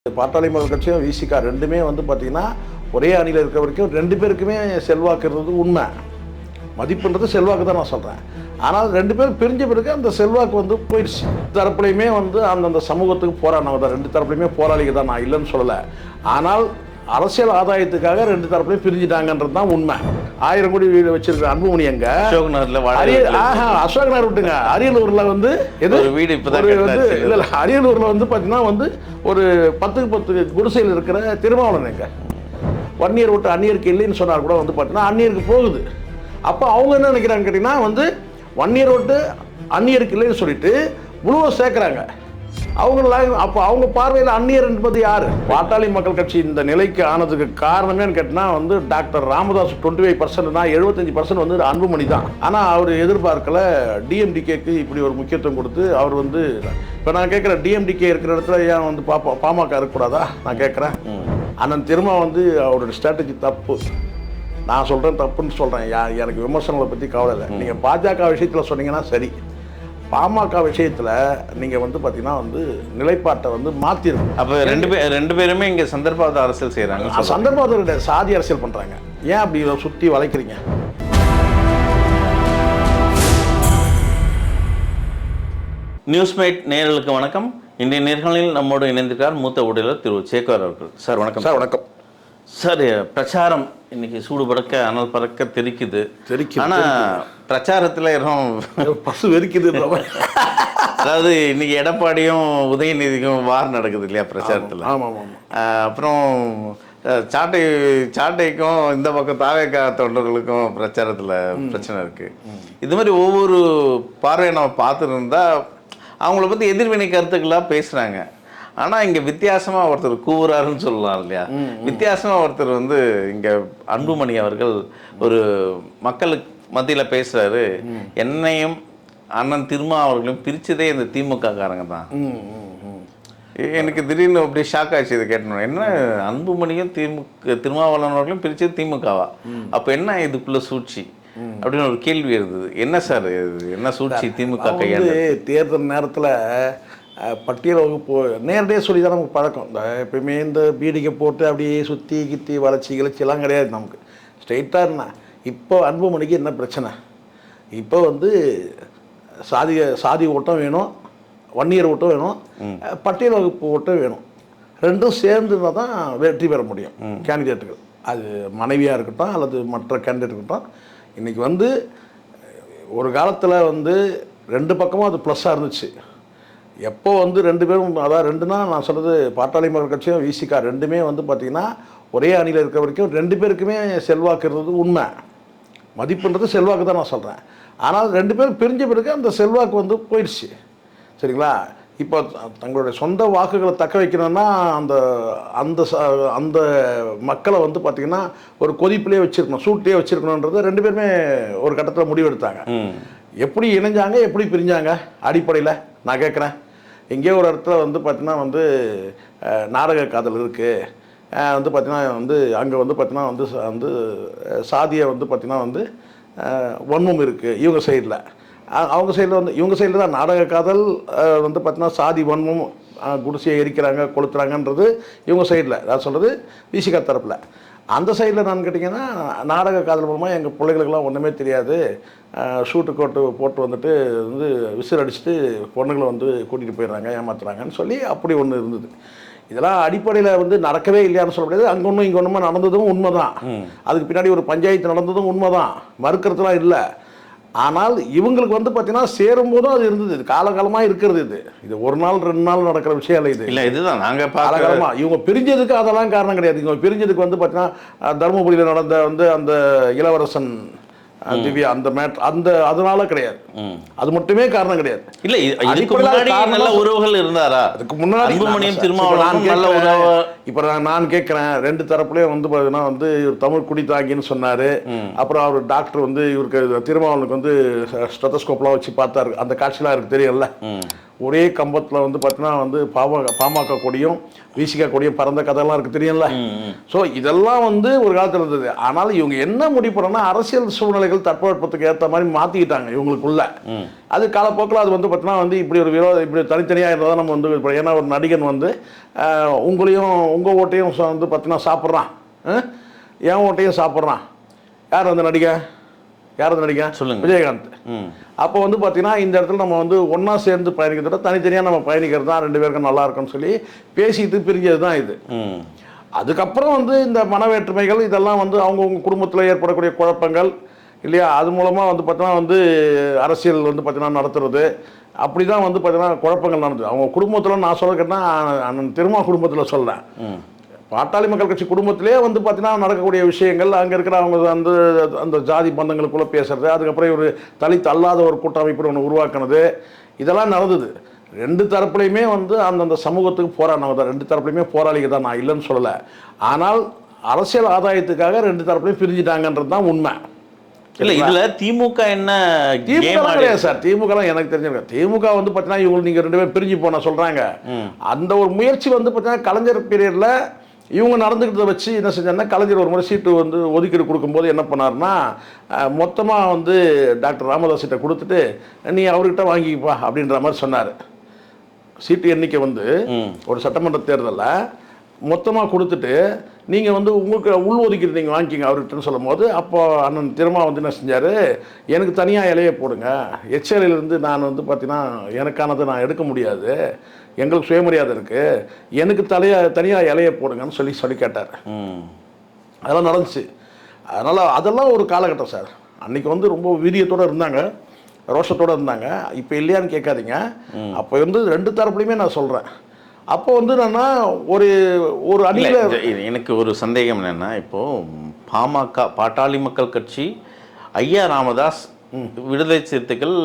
பாட்டாளி மக்கள் கட்சியும் விசிகா ரெண்டுமே வந்து பார்த்தீங்கன்னா ஒரே அணியில் இருக்க வரைக்கும் ரெண்டு பேருக்குமே செல்வாக்குறது உண்மை. மதிப்புன்றது செல்வாக்கு தான் நான் சொல்கிறேன். ஆனால் ரெண்டு பேரும் பிரிஞ்ச பிறகு அந்த செல்வாக்கு வந்து போயிடுச்சு. தரப்புலையுமே வந்து அந்தந்த சமூகத்துக்கு போராடினவங்க தான், ரெண்டு தரப்புலையுமே போராளிகள் தான், நான் இல்லைன்னு சொல்லலை. ஆனால் அரசியல் ஆதாயத்துக்காக ரெண்டு தரப்புலையும் பிரிஞ்சுட்டாங்கன்றது தான் உண்மை. 1000 கோடி வீடு வச்சிருக்க அன்புமணி எங்க அசோக் நகர் விட்டுங்க, அரியலூர்ல வந்து வீடு இல்ல அரியலூர்ல வந்து பாத்தீங்கன்னா வந்து ஒரு 10 குடிசையில் இருக்கிற திருமாவளவன் எங்க வன்னியர் விட்டு அந்நியருக்கு இல்லைன்னு சொன்னார் கூட வந்து பாத்தீங்கன்னா அந்நியருக்கு போகுது. அப்போ அவங்க என்ன நினைக்கிறாங்க கேட்டீங்கன்னா வந்து வன்னியர் விட்டு அந்நியருக்கு இல்லைன்னு சொல்லிட்டு முழுவதும் சேர்க்குறாங்க அவங்கள. அப்போ அவங்க பார்வையில் அந்நியர் என்பது யார்? பாட்டாளி மக்கள் கட்சி இந்த நிலைக்கு ஆனதுக்கு காரணமேன்னு கேட்டினா வந்து டாக்டர் ராமதாஸ் 25%, 75% வந்து அன்புமணி தான். ஆனால் அவர் எதிர்பார்க்கல டிஎம்டிகேக்கு இப்படி ஒரு முக்கியத்துவம் கொடுத்து அவர் வந்து. இப்போ நான் கேட்குறேன், டிஎம்டிகே இருக்கிற இடத்துல ஏன் வந்து பாமக இருக்கக்கூடாதா நான் கேட்குறேன். அண்ணன் திரும்ப வந்து அவரோட ஸ்ட்ராட்டஜி தப்பு. நான் சொல்கிறேன் தப்புன்னு சொல்கிறேன். எனக்கு விமர்சனங்களை பற்றி கவலை இல்லை. நீங்கள் பாஜக விஷயத்தில் சொன்னீங்கன்னா சரி, பாமக விஷயத்தில் நீங்கள் வந்து பார்த்தீங்கன்னா வந்து நிலைப்பாட்டை வந்து மாற்றிருக்கணும். அப்போ ரெண்டு பேருமே இங்கே சந்தர்ப்பாத அரசியல் செய்கிறாங்க. சந்தர்ப்பாத சாதி அரசியல் பண்ணுறாங்க. ஏன் அப்படி சுற்றி வளைக்கிறீங்க? நியூஸ்மேட் நேயர்களுக்கு வணக்கம். இன்றைய நேர்காணலில் நம்மோடு இணைந்திருக்கார் மூத்த ஊழியர் திரு சேகர் அவர்கள். சார் வணக்கம். சார் வணக்கம். சார், பிரச்சாரம் இன்னைக்கு சூடு பறக்க அனல் பறக்க தெரிக்குது. ஆனால் பிரச்சாரத்தில் பசு வெறிக்குது. அதாவது இன்னைக்கு எடப்பாடியும் உதயநிதிக்கும் வார் நடக்குது இல்லையா பிரச்சாரத்தில். அப்புறம் சாட்டைக்கும் இந்த பக்கம் தாவேக்கா தொண்டர்களுக்கும் பிரச்சாரத்தில் பிரச்சனை இருக்குது. இது மாதிரி ஒவ்வொரு பார்வையை நம்ம பார்த்துட்டு இருந்தால் அவங்கள பற்றி எதிர்வினை கருத்துக்களாக பேசுகிறாங்க. ஆனால் இங்கே வித்தியாசமாக ஒருத்தர் கூவுறாருன்னு சொல்லலாம் இல்லையா? வித்தியாசமாக ஒருத்தர் வந்து இங்கே அன்புமணி அவர்கள் ஒரு மக்களுக்கு மத்தியில் பேசுகிறாரு. என்னையும் அண்ணன் திருமா அவர்களையும் பிரித்ததே இந்த திமுக காரங்க தான். எனக்கு திடீர்னு அப்படியே ஷாக் ஆச்சு இதை கேட்டணும். என்ன அன்புமணியும் திருமாவளவன் அவர்களும் பிரித்தது திமுகவா? அப்போ என்ன இதுக்குள்ளே சூழ்ச்சி அப்படின்னு ஒரு கேள்வி இருந்தது. என்ன சார் என்ன சூழ்ச்சி திமுக கையாண்டு? தேர்தல் நேரத்தில் பட்டியல் வகுப்பு நேரடியாக சொல்லி தான் நமக்கு பழக்கம். இந்த எப்பயுமே இந்த பீடிக்கை போட்டு அப்படியே சுற்றி கித்தி வளர்ச்சி கிளச்சிலாம் கிடையாது நமக்கு. ஸ்ட்ரெயிட்டாக என்ன இப்போ அன்புமணிக்கு என்ன பிரச்சனை? இப்போ வந்து சாதி ஓட்டம் வேணும், வன்னியர் ஓட்டம் வேணும், பட்டியல் வகுப்பு ஓட்டம் வேணும். ரெண்டும் சேர்ந்து தான் வெற்றி பெற முடியும் கேண்டிடேட்டுகள். அது மனைவியாக இருக்கட்டும் அல்லது மற்ற கேண்டிடேட் இருக்கட்டும். இன்றைக்கி வந்து ஒரு காலத்தில் வந்து ரெண்டு பக்கமும் அது ப்ளஸ்ஸாக இருந்துச்சு. எப்போ வந்து ரெண்டு பேரும், அதாவது ரெண்டுனா நான் சொல்கிறது பாட்டாளி மக்கள் கட்சியும் விசிகா ரெண்டுமே வந்து பார்த்திங்கன்னா ஒரே அணியில் இருக்க வரைக்கும் ரெண்டு பேருக்குமே செல்வாக்குறது உண்மை. மதிப்புன்றது செல்வாக்கு தான் நான் சொல்கிறேன். ஆனால் ரெண்டு பேரும் பிரிஞ்ச பிறகு அந்த செல்வாக்கு வந்து போயிடுச்சு. சரிங்களா? இப்போ தங்களுடைய சொந்த வாக்குகளை தக்க வைக்கணும்னா அந்த அந்த அந்த மக்களை வந்து பார்த்திங்கன்னா ஒரு கொதிப்புலேயே வச்சுருக்கணும், சூட்லேயே வச்சுருக்கணுன்றதை ரெண்டு பேருமே ஒரு கட்டத்தில் முடிவெடுத்தாங்க. எப்படி இணைஞ்சாங்க, எப்படி பிரிஞ்சாங்க அடிப்படையில் நான் கேட்குறேன். எங்கேயோ ஒரு இடத்துல வந்து பார்த்திங்கன்னா வந்து நாடக காதல் இருக்குது வந்து பார்த்திங்கன்னா வந்து அங்கே வந்து பார்த்திங்கன்னா வந்து வந்து சாதியை வந்து பார்த்திங்கன்னா வந்து வன்மம் இருக்குது இவங்க சைடில். அவங்க சைடில் வந்து இவங்க சைடில் தான் நாடக காதல் வந்து பார்த்திங்கன்னா சாதி வன்மம், குடிசையை எரிக்கிறாங்க கொளுத்துறாங்கன்றது இவங்க சைடில். நான் சொல்கிறது விசிகா தரப்பில். அந்த சைடில் நான் கேட்டிங்கன்னா நாடக காதல் மூலமாக எங்கள் பிள்ளைகளுக்கெல்லாம் ஒன்றுமே தெரியாது, ஷூட்டு கோட்டு போட்டு வந்துட்டு வந்து விசில் அடிச்சுட்டு பொண்ணுங்களை வந்து கூட்டிகிட்டு போயிடுறாங்க, ஏமாத்துறாங்கன்னு சொல்லி அப்படி ஒன்று இருந்தது. இதெல்லாம் அடிப்படையில் வந்து நடக்கவே இல்லையான்னு சொல்ல முடியாது. அங்கே ஒன்றும் இங்கே ஒன்றுமா நடந்ததும் உண்மை தான். அதுக்கு பின்னாடி ஒரு பஞ்சாயத்து நடந்ததும் உண்மை தான், மறுக்கிறதுலாம் இல்லை. ஆனால் இவங்களுக்கு வந்து பார்த்தீங்கன்னா சேரும்போதும் அது இருந்தது. இது காலகாலமாக இருக்கிறது. இது ஒரு நாள் 2 நாள் நடக்கிற விஷயம் இல்லை. இது இல்லை, இதுதான் நாங்கள் காலகாலமாக இவங்க பிரிஞ்சதுக்கு அதெல்லாம் காரணம் கிடையாது. இவங்க பிரிஞ்சதுக்கு வந்து பார்த்தீங்கன்னா தருமபுரியில் நடந்த வந்து அந்த இளவரசன் திவ்யா அந்த அதனால கிடையாது. அது மட்டுமே காரணம் கிடையாது. இல்ல, இதுக்கு முன்னாடி நல்ல உறவுகள் இருந்தாரா? அதுக்கு முன்னாடி இப்ப நான் கேட்கிறேன், ரெண்டு தரப்புலயும் வந்து பாத்தீங்கன்னா வந்து தமிழ் குடி தாங்கின்னு சொன்னாரு. அப்புறம் அவர் டாக்டர் வந்து இவருக்கு திருமாவளவனுக்கு வந்து ஸ்டெத்தஸ்கோப்லாம் வச்சு பார்த்தாரு. அந்த காட்சியெல்லாம் இருக்கு தெரியல. ஒரே கம்பத்தில் வந்து பார்த்தீங்கன்னா வந்து பாமக கொடியும் விசிக கொடியும் பறந்த கதையெல்லாம் இருக்குது தெரியும்ல. ஸோ இதெல்லாம் வந்து ஒரு காலத்தில் இருந்தது. ஆனால் இவங்க என்ன முடிவு பண்ணாங்கன்னா அரசியல் சூழ்நிலைகள் தட்பவெப்பத்துக்கு ஏற்ற மாதிரி மாற்றிக்கிட்டாங்க இவங்களுக்குள்ள. அது காலப்போக்கில் அது வந்து பார்த்தீங்கன்னா வந்து இப்படி ஒரு இப்படி தனித்தனியாக இருந்தால் நம்ம வந்து ஏன்னா ஒரு நடிகன் வந்து உங்களையும் உங்கள் ஓட்டையும் வந்து பார்த்தீங்கன்னா சாப்பிட்றான், என் ஓட்டையும் சாப்பிட்றான். யார் அந்த நடிகன்? யார் அந்த நடிகன்? சொல்லுங்க. விஜயகாந்த். அப்போ வந்து பார்த்தீங்கன்னா இந்த இடத்துல நம்ம வந்து ஒன்றா சேர்ந்து பயணிக்கிறத தனித்தனியாக நம்ம பயணிக்கிறது தான் 2 பேருக்கும் நல்லா இருக்கும்னு சொல்லி பேசிட்டு பிரிஞ்சது தான் இது. அதுக்கப்புறம் வந்து இந்த மனவேற்றுமைகள் இதெல்லாம் வந்து அவங்கவுங்க குடும்பத்தில் ஏற்படக்கூடிய குழப்பங்கள் இல்லையா, அது மூலமாக வந்து பார்த்தீங்கன்னா வந்து அரசியல் வந்து பார்த்தீங்கன்னா நடத்துறது அப்படி தான் வந்து பார்த்தீங்கன்னா குழப்பங்கள் நடந்தது அவங்க குடும்பத்தில். நான் சொல்ல கேட்டால் அண்ணன் திருமா குடும்பத்தில் சொல்கிறேன். பாட்டாளி மக்கள் கட்சி குடும்பத்திலே வந்து பார்த்தீங்கன்னா நடக்கக்கூடிய விஷயங்கள், அங்கே இருக்கிற அவங்க வந்து அந்த ஜாதி பந்தங்களுக்குள்ளே பேசுறது, அதுக்கப்புறம் ஒரு தலித் அல்லாத ஒரு கூட்டமைப்பு ஒன்று உருவாக்குனது, இதெல்லாம் நடந்தது. 2 தரப்புலையுமே வந்து அந்தந்த சமூகத்துக்கு போராடினவங்க தான், 2 தரப்புலையுமே போராளிகள் தான், நான் இல்லைன்னு சொல்லலை. ஆனால் அரசியல் ஆதாயத்துக்காக 2 தரப்புலையும் பிரிஞ்சுட்டாங்கன்றது தான் உண்மை. இல்லை இதில் திமுக என்ன திமுக கிடையாது சார். திமுகலாம் எனக்கு தெரிஞ்சிருக்கேன். திமுக வந்து பார்த்தீங்கன்னா இவங்க நீங்கள் 2 பேரும் பிரிஞ்சு போன சொல்கிறாங்க. அந்த ஒரு முயற்சி வந்து பார்த்தீங்கன்னா கலைஞர் பீரியடில் இவங்க நடந்துக்கிட்டதை வச்சு என்ன செஞ்சாங்கன்னா கலைஞர் ஒரு முறை சீட்டு வந்து ஒதுக்கீடு கொடுக்கும்போது என்ன பண்ணார்னா மொத்தமாக வந்து டாக்டர் ராமதாஸ்கிட்ட கொடுத்துட்டு நீ அவர்கிட்ட வாங்கிக்கப்பா அப்படின்ற மாதிரி சொன்னார். சீட்டு எண்ணிக்கை வந்து ஒரு சட்டமன்ற தேர்தலில் மொத்தமாக கொடுத்துட்டு நீங்கள் வந்து உங்களுக்கு உள் ஒதுக்கீடு நீங்கள் வாங்கிக்கிங்க அவர்கிட்டன்னு சொல்லும் போது அப்போ அண்ணன் திருமா வந்து என்ன செஞ்சார், எனக்கு தனியாக இலையை போடுங்க, எச்எல்லேருந்து நான் வந்து பார்த்தீங்கன்னா எனக்கானதை நான் எடுக்க முடியாது, எங்களுக்கு சுயமரியாதை இருக்குது, எனக்கு தனியாக இலையை போடுங்கன்னு சொல்லி கேட்டார். அதெல்லாம் நடந்துச்சு. அதனால் அதெல்லாம் ஒரு காலகட்டம் சார். அன்றைக்கி வந்து ரொம்ப வீரியத்தோடு இருந்தாங்க, ரோஷத்தோடு இருந்தாங்க. இப்போ இல்லையான்னு கேட்காதீங்க. அப்போ வந்து 2 தரப்புலையுமே நான் சொல்கிறேன். அப்போ வந்து என்னன்னா ஒரு அணியில் எனக்கு ஒரு சந்தேகம் என்னென்னா, இப்போது பாமக பாட்டாளி மக்கள் கட்சி ஐயா ராமதாஸ் விடுதலை சிறுத்தைகள்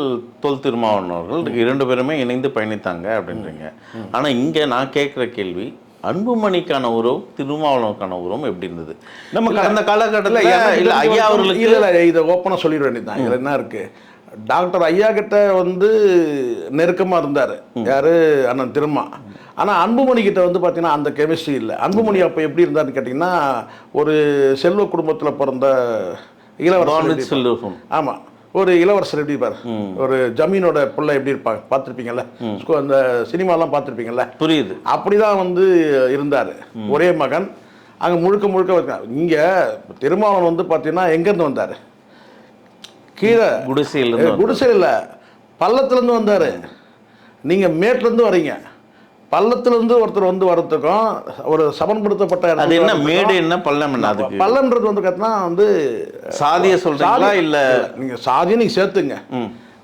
தொல் திருமாவளவன் அவர்கள் 2 பேருமே இணைந்து பயணித்தாங்க அப்படின்றீங்க. ஆனால் இங்கே நான் கேட்குற கேள்வி, அன்புமணிக்கான உறவு திருமாவளவனுக்கான உறவும் எப்படி இருந்தது? நம்ம கடந்த காலகட்டத்தில் இல்லை ஐயா அவர்களுக்கு இதை ஓப்பனாக சொல்லிட வேண்டியதுதான். இதில் என்ன இருக்குது, டாக்டர் ஐயா கிட்ட வந்து நெருக்கமாக இருந்தார் யார், அண்ணன் திருமா. ஆனால் அன்புமணி கிட்ட வந்து பார்த்தீங்கன்னா அந்த கெமிஸ்ட்ரி இல்லை. அன்புமணி அப்போ எப்படி இருந்தார்னு கேட்டிங்கன்னா ஒரு செல்வ குடும்பத்தில் பிறந்த இளவரசர். ஆமாம், ஒரு இளவரசர் எப்படி இருப்பார், ஒரு ஜமீனோட பிள்ளை எப்படி இருப்பாங்க பார்த்துருப்பீங்கல்ல, அந்த சினிமாலாம் பார்த்துருப்பீங்கல்ல, புரியுது. அப்படி தான் வந்து இருந்தார். ஒரே மகன். அங்கே முழுக்க இங்கே திருமாவளவன் வந்து பார்த்தீங்கன்னா எங்கேருந்து வந்தார், கீழே குடிசையில் இல்லை பள்ளத்துலேருந்து வந்தார். நீங்கள் மேட்லேருந்து வரீங்க, பள்ளத்திலிருந்து ஒருத்தர் வந்து வரத்துக்கும் ஒரு சமன்படுத்தப்பட்ட அது என்ன மேடு என்ன பள்ளம் என்ன, அதுக்கு பள்ளம்ன்றது வந்து பார்த்தீங்கன்னா வந்து சாதியை சொல்றீங்களா இல்லை நீங்கள் சாதியை நீங்கள் சேர்த்துங்க.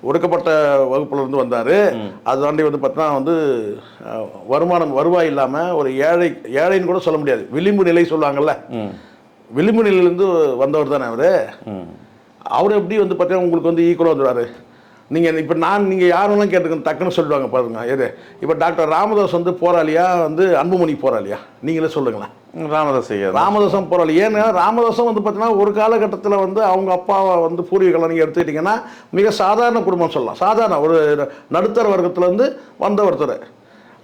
ஒடுக்கப்பட்ட வகுப்புல இருந்து வந்தார். அது தாண்டி வந்து பார்த்தீங்கன்னா வந்து வருவாய் இல்லாமல் ஒரு ஏழைன்னு கூட சொல்ல முடியாது, விளிம்பு நிலை சொல்லுவாங்கல்ல, விளிம்பு நிலையிலேருந்து வந்தவர் தானே அவர் எப்படி வந்து பார்த்தீங்கன்னா உங்களுக்கு வந்து ஈக்குவலாக வந்துடுவார். நீங்கள் இப்போ நீங்கள் யாரெல்லாம் கேட்டுக்கணும் டக்குன்னு சொல்லிடுவாங்க பாருங்க. எது இப்போ டாக்டர் ராமதாஸ் வந்து போராளியா வந்து அன்புமணி போராளியா, நீங்களே சொல்லுங்களேன். ராமதாசம் போராளி. ஏன்னா ராமதாசம் வந்து பார்த்தீங்கன்னா ஒரு காலகட்டத்தில் வந்து அவங்க அப்பாவை வந்து பூர்வீகலாம் நீங்கள் எடுத்துக்கிட்டிங்கன்னா மிக சாதாரண குடும்பம் சொல்லலாம், சாதாரண ஒரு நடுத்தர வர்க்கத்துலேருந்து வந்த ஒருத்தர்.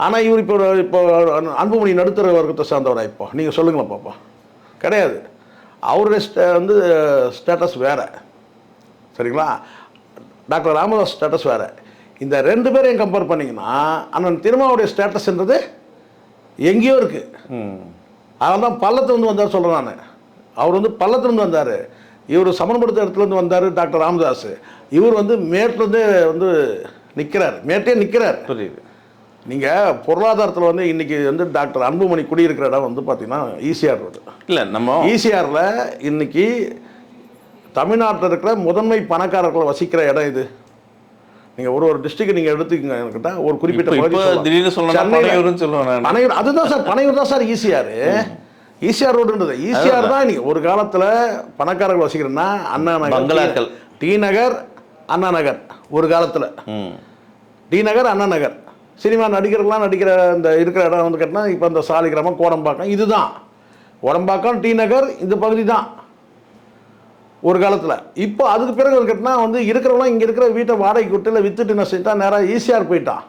ஆனால் இவர் இப்போ அன்புமணி நடுத்தர வர்க்கத்தை சார்ந்தவரா இப்போ நீங்கள் சொல்லுங்களேன் பாப்பா, கிடையாது. அவருடைய வந்து ஸ்டேட்டஸ் வேறு, சரிங்களா, டாக்டர் ராமதாஸ் ஸ்டேட்டஸ் வேறு. இந்த 2 பேரையும் கம்பேர் பண்ணிங்கன்னா அண்ணன் திருமாவுடைய ஸ்டேட்டஸ்ன்றது எங்கேயோ இருக்குது. அதனால தான் பள்ளத்துலேருந்து வந்தார் சொல்கிறேன் நான். அவர் வந்து பள்ளத்துலேருந்து வந்தார், இவர் சமன்படுத்த இடத்துலேருந்து வந்தார் டாக்டர் ராமதாஸ். இவர் வந்து மேட்லேருந்து வந்து மேட்டே நிற்கிறார். புரியுது. நீங்கள் பொருளாதாரத்தில் வந்து இன்றைக்கி வந்து டாக்டர் அன்புமணி குடியிருக்கிற இடம் வந்து பார்த்திங்கன்னா ஈசிஆர் ரோடு. இல்லை நம்ம ஈசிஆரில் இன்றைக்கி தமிழ்நாட்டில் இருக்கிற முதன்மை பணக்காரர்களை வசிக்கிற இடம் இது. நீங்கள் ஒரு டிஸ்ட்ரிக்ட் நீங்கள் எடுத்துக்கங்க, என்கிட்ட ஒரு குறிப்பிட்ட பனையூர், அதுதான் சார் பனையூர் தான் சார் ஈசிஆர் ரோடுன்றது. ஈசிஆர் தான் நீங்கள் ஒரு காலத்தில் பணக்காரர்கள் வசிக்கிறேன்னா அண்ணா நகர், டி நகர், அண்ணா நகர். ஒரு காலத்தில் டி நகர், அண்ணா நகர். சினிமா நடிகர்கள்லாம் நடிக்கிற இந்த இருக்கிற இடம் வந்து கேட்டால் இப்போ இந்த சாலிகிராமம், கோடம்பாக்கம், இதுதான் கோடம்பாக்கம், டி நகர், இந்த பகுதி தான் ஒரு காலத்தில். இப்போ அதுக்கு பிறகு கேட்டால் வந்து இருக்கிறவங்களாம் இங்கே இருக்கிற வீட்டை வாடகைக்கு விட்டு இல்லை விற்றுட்டு என்ன செஞ்சுட்டா நேராக ஈசிஆர் போயிட்டான்.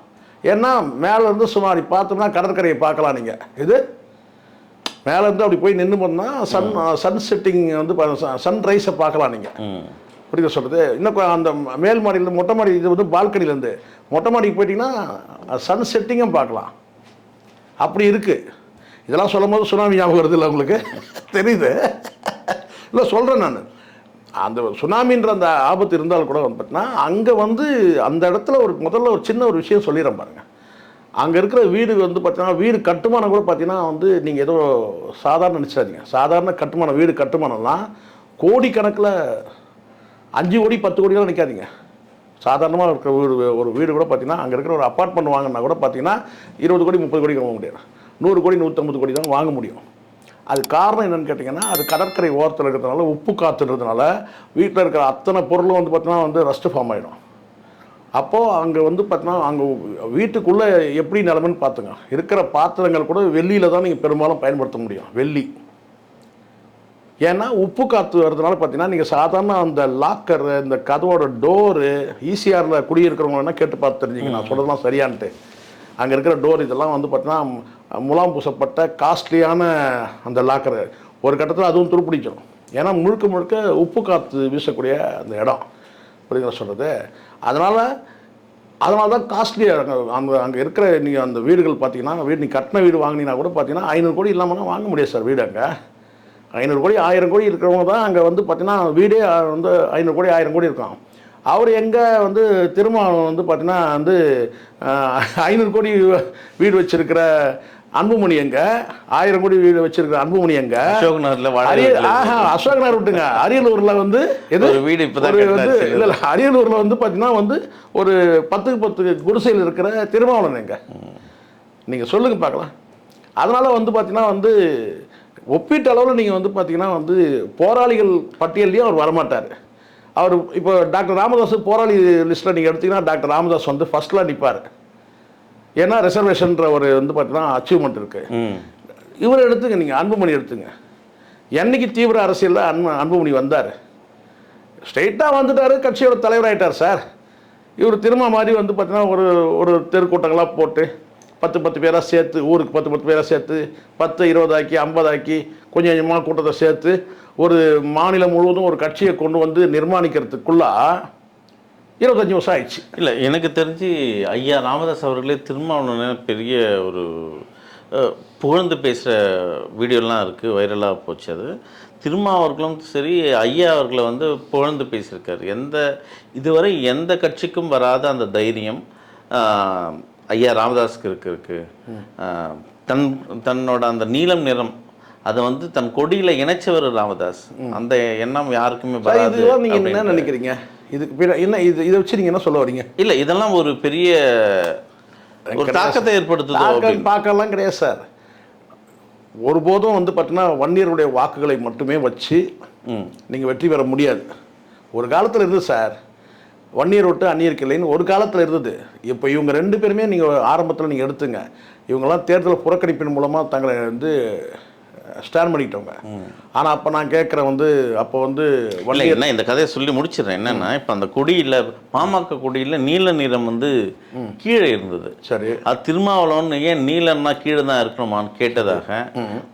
ஏன்னா மேலேருந்து சும்மா அப்படி பார்த்தோம்னா கடற்கரையை பார்க்கலாம் நீங்கள். இது மேலேருந்து அப்படி போய் நின்று போனால் சன் செட்டிங் வந்து சன்ரைஸை பார்க்கலாம் நீங்கள். புரியுது சொல்கிறது. இன்னும் அந்த மேல் மாடியில் மொட்டை மாடி, இது வந்து பால்கனிலேருந்து மொட்டை மாடிக்கு போயிட்டிங்கன்னா சன் செட்டிங்கும் பார்க்கலாம். அப்படி இருக்குது. இதெல்லாம் சொல்லும் போது சுனாமி ஞாபகம் வருது இல்லை உங்களுக்கு? தெரியுது இல்லை சொல்கிறேன் நான். அந்த சுனாமின்ற அந்த ஆபத்து இருந்தாலும் கூட வந்து பார்த்தீங்கன்னா அங்கே வந்து அந்த இடத்துல முதல்ல ஒரு சின்ன ஒரு விஷயம் சொல்லிடுறேன் பாருங்கள். அங்கே இருக்கிற வீடு வந்து பார்த்தீங்கன்னா வீடு கட்டுமானம் கூட பார்த்தீங்கன்னா வந்து நீங்கள் ஏதோ சாதாரண நினச்சாதீங்க. சாதாரண கட்டுமானம், வீடு கட்டுமானம்லாம் கோடிக்கணக்கில் 5 கோடி 10 கோடிலாம் நிற்காதீங்க. சாதாரணமாக இருக்கிற ஒரு வீடு கூட பார்த்தீங்கன்னா அங்கே இருக்கிற ஒரு அப்பார்ட்மெண்ட் வாங்கினா கூட பார்த்தீங்கன்னா 20 கோடி 30 கோடிக்கு வாங்க முடியாது. 100 கோடி 150 கோடி தான் வாங்க முடியும். அது காரணம் என்னென்னு கேட்டிங்கன்னா, அது கடற்கரை ஓரத்தில் இருக்கிறதுனால, உப்பு காற்றுன்றதுனால வீட்டில் இருக்கிற அத்தனை பொருளும் வந்து பார்த்தீங்கன்னா வந்து ரஸ்ட்டு ஃபார்ம் ஆகிடும். அப்போது அங்கே வந்து பார்த்தீங்கன்னா அங்கே வீட்டுக்குள்ளே எப்படி நிலமைன்னு பார்த்துங்க. இருக்கிற பாத்திரங்கள் கூட வெள்ளியில் தான் நீங்கள் பெரும்பாலும் பயன்படுத்த முடியும். வெள்ளி. ஏன்னா உப்பு காற்று வர்றதுனால பார்த்தீங்கன்னா நீங்கள் சாதாரண அந்த லாக்கர், இந்த கதவோட டோரு, ஈசிஆரில் குடியிருக்கிறவங்க வேணால் கேட்டு பார்த்து தெரிஞ்சுங்க நான் சொல்கிறதுலாம் சரியான்ட்டு. அங்கே இருக்கிற டோர் இதெல்லாம் வந்து பார்த்தீங்கன்னா முலாம் பூசப்பட்ட காஸ்ட்லியான அந்த லாக்கரு. ஒரு கட்டத்தில் அதுவும் துருப்பிடிச்சிடும். ஏன்னா முழுக்க முழுக்க உப்பு காற்று வீசக்கூடிய அந்த இடம். புரியுதா சொல்கிறது? அதனால் தான் காஸ்ட்லியாக அங்கே இருக்கிற நீங்கள் அந்த வீடுகள் பார்த்தீங்கன்னா, நீ கட்டின வீடு வாங்கினீங்கன்னா கூட பார்த்தீங்கன்னா 500 கோடி இல்லாமல் வாங்க முடியாது சார் வீடு. அங்கே 500 கோடி 1000 கோடி இருக்கிறவங்க தான் அங்கே வந்து பார்த்தீங்கன்னா வீடே வந்து 500 கோடி 1000 கோடி இருக்கும். அவர் எங்கே வந்து திருமாவளவன் வந்து பார்த்தீங்கன்னா வந்து 500 கோடி வீடு வச்சிருக்கிற அன்புமணி எங்கே, 1000 கோடி வீடு வச்சிருக்கிற அன்புமணி எங்கே? அசோக் நகர் விட்டுங்க. அரியலூரில் வந்து வீடு வந்து இல்லை அரியலூரில் வந்து பார்த்தீங்கன்னா வந்து ஒரு 10க்கு 10 குடிசையில் இருக்கிற திருமாவளவன் எங்கே? நீங்கள் சொல்லுங்கள் பார்க்கலாம். அதனால் வந்து பார்த்தீங்கன்னா வந்து ஒப்பீட்டு அளவில் நீங்கள் வந்து பார்த்தீங்கன்னா வந்து போராளிகள் பட்டியல்லையும் அவர் வரமாட்டார். அவர் இப்போ டாக்டர் ராமதாஸ் போராளி லிஸ்ட்டில் நீங்கள் எடுத்திங்கன்னா டாக்டர் ராமதாஸ் வந்து ஃபஸ்ட்டில் நிற்பார். ஏன்னா ரிசர்வேஷன்ற ஒரு வந்து பார்த்தீங்கன்னா அச்சீவ்மெண்ட் இருக்குது. இவர் எடுத்துங்க, நீங்கள் அன்புமணி எடுத்துங்க. என்னைக்கு தீவிர அரசியலில் அன்புமணி வந்தார், ஸ்ட்ரெயிட்டாக வந்துட்டார், கட்சியோட தலைவராகிட்டார் சார். இவர் திரும்ப மாதிரி வந்து பார்த்தீங்கன்னா ஒரு தெருக்கூட்டங்களாக போட்டு 10 பேராக சேர்த்து, ஊருக்கு 10 பேராக சேர்த்து 10 20 ஆக்கி 50 ஆக்கி கொஞ்சம் கொஞ்சமாக கூட்டத்தை சேர்த்து ஒரு மாநிலம் முழுவதும் ஒரு கட்சியை கொண்டு வந்து நிர்மாணிக்கிறதுக்குள்ள 25 வருஷம் ஆயிடுச்சு. இல்லை, எனக்கு தெரிஞ்சு ஐயா ராமதாஸ் அவர்களே திருமாவளவன் பெரிய ஒரு புகழ்ந்து பேசுகிற வீடியோலாம் இருக்குது, வைரலாக போச்சு. அது திருமாவர்களும் சரி ஐயா அவர்களை வந்து புகழ்ந்து பேசியிருக்காரு. இதுவரை எந்த கட்சிக்கும் வராத அந்த தைரியம் ஐயா ராமதாஸுக்கு இருக்கு. தன்னோட அந்த நீலம் நிறம் அதை வந்து தன் கொடியில் இணைச்சவர் ராமதாஸ். அந்த எண்ணம் யாருக்குமே வராது. நீங்கள் என்ன நினைக்கிறீங்க? இதுக்கு என்ன இதை வச்சு நீங்கள் என்ன சொல்ல வரீங்க? இல்லை, இதெல்லாம் ஒரு பெரிய ஒரு தாக்கத்தை ஏற்படுத்துது. பார்க்கலாம் கிடையாது சார். ஒருபோதும் வந்து பார்த்தீங்கன்னா வன்னியருடைய வாக்குகளை மட்டுமே வச்சு நீங்கள் வெற்றி பெற முடியாது. ஒரு காலத்தில் இருந்தது சார், வன்னியர் விட்டு அந்நியருக்கு இல்லைன்னு ஒரு காலத்தில் இருந்தது. இப்போ இவங்க 2 பேருமே நீங்கள் ஆரம்பத்தில் நீங்கள் எடுத்துங்க, இவங்கெல்லாம் தேர்தல் புறக்கணிப்பின் மூலமாக தங்களை வந்து ஸ்டாண்ட் பண்ணிக்கிட்டவங்க. ஆனால் அப்போ நான் கேட்குறேன் வந்து அப்போ வந்து என்ன இந்த கதையை சொல்லி முடிச்சிடுறேன். என்னன்னா இப்போ அந்த கொடியில் பாமக கொடியில் நீல நிறம் வந்து கீழே இருந்தது. சரி, அது திருமாவளவன் ஏன் நீலன்னா கீழே தான் இருக்கணுமான்னு கேட்டதாக